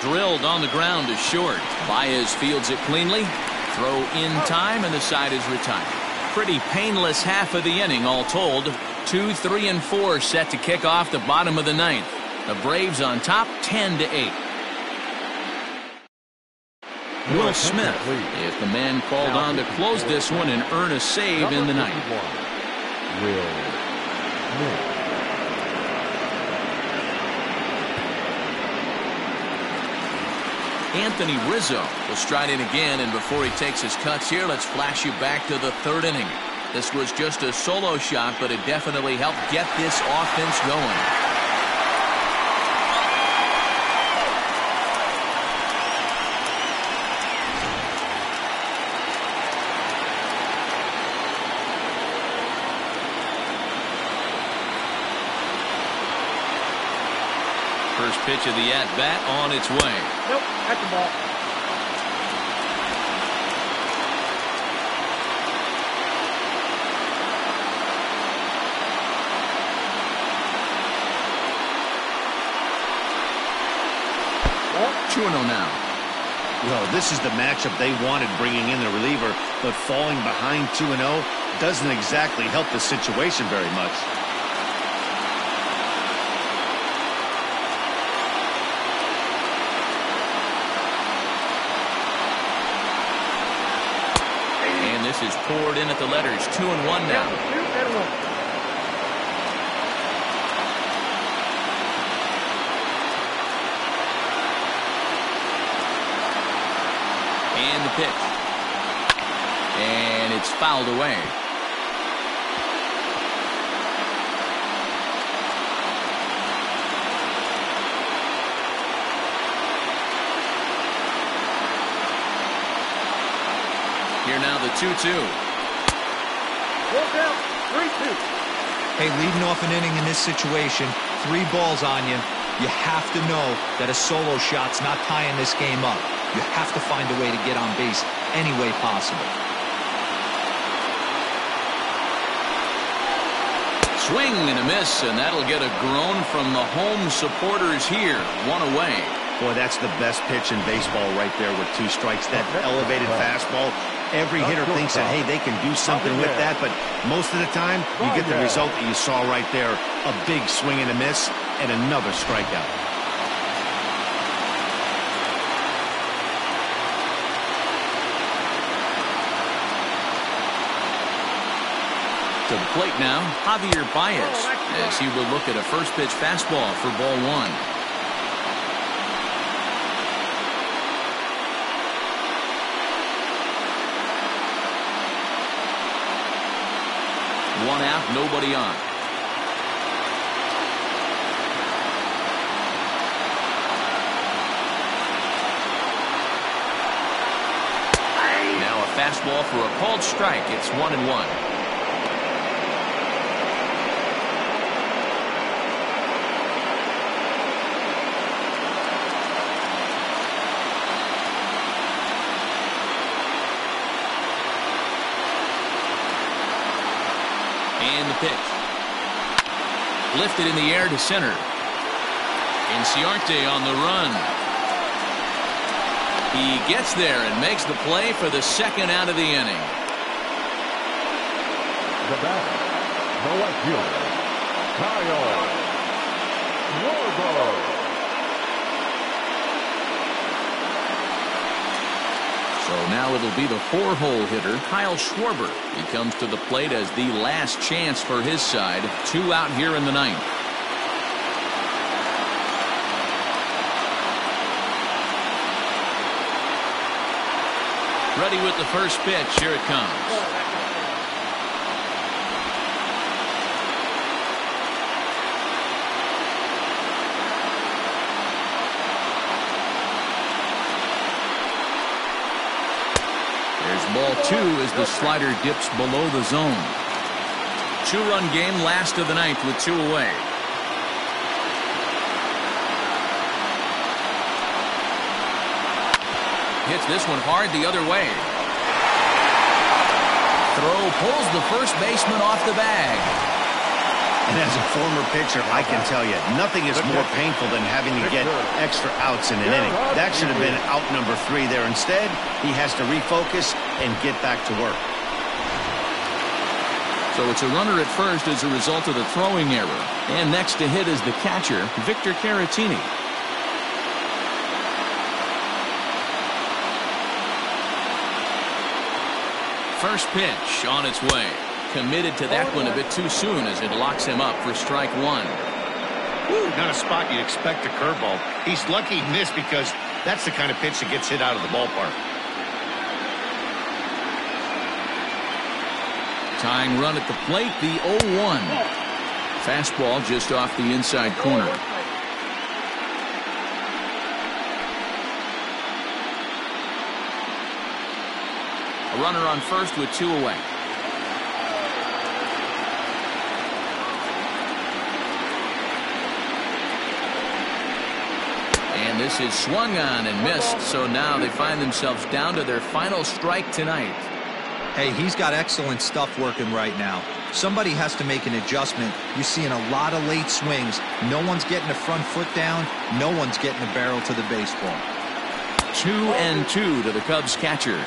Drilled on the ground to short. Baez fields it cleanly. Throw in time, and the side is retired. Pretty painless half of the inning, all told. 2, 3, and 4 set to kick off the bottom of the 9th. The Braves on top, 10-8. Will Smith is the man called on to close this one and earn a save in the 9th. Will Smith. Anthony Rizzo will stride in again, and before he takes his cuts here, let's flash you back to the 3rd inning. This was just a solo shot, but it definitely helped get this offense going. First pitch of the at-bat on its way. Nope, that's the ball. Ball. 2-0 now. Well, this is the matchup they wanted, bringing in the reliever, but falling behind 2-0 doesn't exactly help the situation very much. This is poured in at the letters. 2-1 now. 2-1. And the pitch. And it's fouled away. Here now the 2-2. Walk out. 3-2. Hey, leading off an inning in this situation, 3 balls on you. You have to know that a solo shot's not tying this game up. You have to find a way to get on base any way possible. Swing and a miss, and that'll get a groan from the home supporters here. 1 away. Boy, that's the best pitch in baseball right there with 2 strikes. That elevated fastball. Every hitter thinks that, hey, they can do something with that, but most of the time, you get the result that you saw right there. A big swing and a miss, and another strikeout. To the plate now, Javier Baez, as he will look at a first pitch fastball for ball 1. One out, nobody on. fastball for a called strike. It's 1-1. And the pitch. Lifted in the air to center. Inciarte on the run. He gets there and makes the play for the second out of the inning. The batter, the left fielder, Kyle Schwarber. So now it'll be the 4-hole hitter, Kyle Schwarber. He comes to the plate as the last chance for his side. 2 out here in the ninth. Ready with the first pitch. Here it comes. There's ball 2 as the slider dips below the zone. 2-run game, last of the ninth with 2 away. Hits this one hard the other way. Throw pulls the first baseman off the bag. And as a former pitcher, I can tell you, nothing is more painful than having to get extra outs in an inning. That should have been out number 3 there. Instead, he has to refocus and get back to work. So it's a runner at first as a result of the throwing error. And next to hit is the catcher, Victor Caratini. First pitch on its way. Committed to that one a bit too soon as it locks him up for strike 1. Not a spot you'd expect a curveball. He's lucky he missed because that's the kind of pitch that gets hit out of the ballpark. Tying run at the plate, the 0-1. Fastball just off the inside corner. A runner on first with 2 away. And this is swung on and missed, so now they find themselves down to their final strike tonight. Hey, he's got excellent stuff working right now. Somebody has to make an adjustment. You're seeing a lot of late swings. No one's getting the front foot down. No one's getting the barrel to the baseball. 2-2 to the Cubs catcher.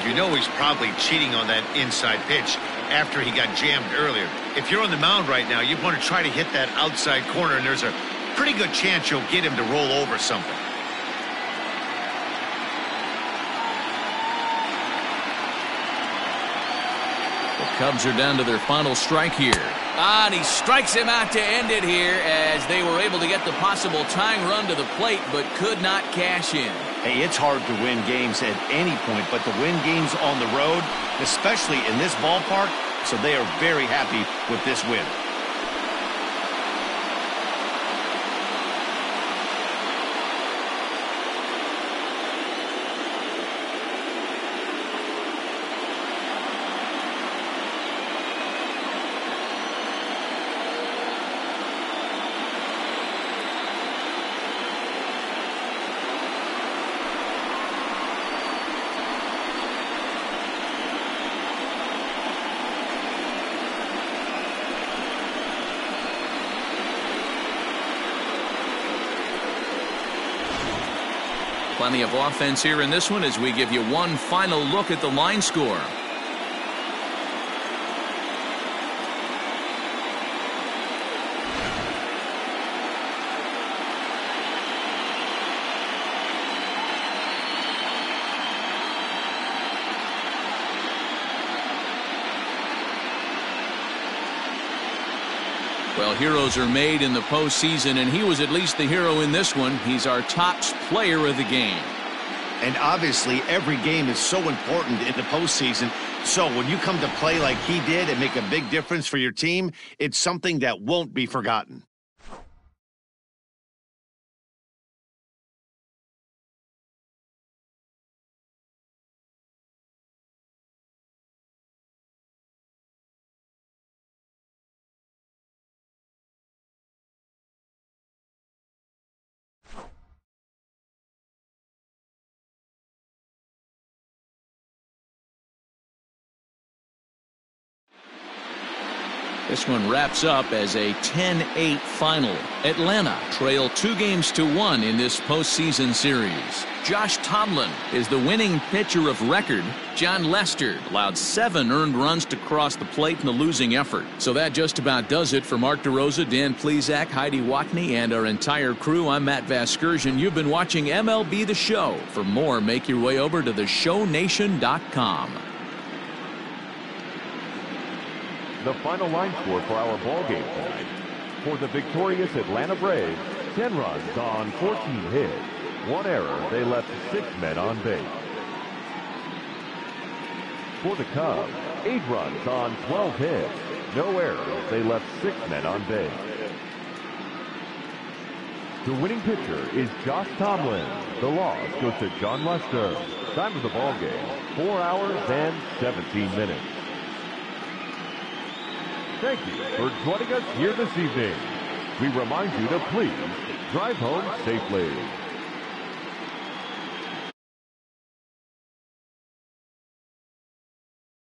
You know he's probably cheating on that inside pitch after he got jammed earlier. If you're on the mound right now, you want to try to hit that outside corner, and there's a pretty good chance you'll get him to roll over something. The Cubs are down to their final strike here. And he strikes him out to end it here as they were able to get the possible tying run to the plate but could not cash in. Hey, it's hard to win games at any point, but to win games on the road, especially in this ballpark, so they are very happy with this win. Plenty of offense here in this one as we give you one final look at the line score. Well, heroes are made in the postseason, and he was at least the hero in this one. He's our top player of the game. And obviously, every game is so important in the postseason. So when you come to play like he did and make a big difference for your team, it's something that won't be forgotten. This one wraps up as a 10-8 final. Atlanta trail 2-1 in this postseason series. Josh Tomlin is the winning pitcher of record. John Lester allowed 7 earned runs to cross the plate in the losing effort. So that just about does it for Mark DeRosa, Dan Plesac, Heidi Watney, and our entire crew. I'm Matt Vasgersian. You've been watching MLB The Show. For more, make your way over to theshownation.com. The final line score for our ball game tonight. For the victorious Atlanta Braves, 10 runs on 14 hits. 1 error, they left 6 men on base. For the Cubs, 8 runs on 12 hits. No errors, they left 6 men on base. The winning pitcher is Josh Tomlin. The loss goes to John Lester. Time of the ball game, 4 hours and 17 minutes. Thank you for joining us here this evening. We remind you to please drive home safely.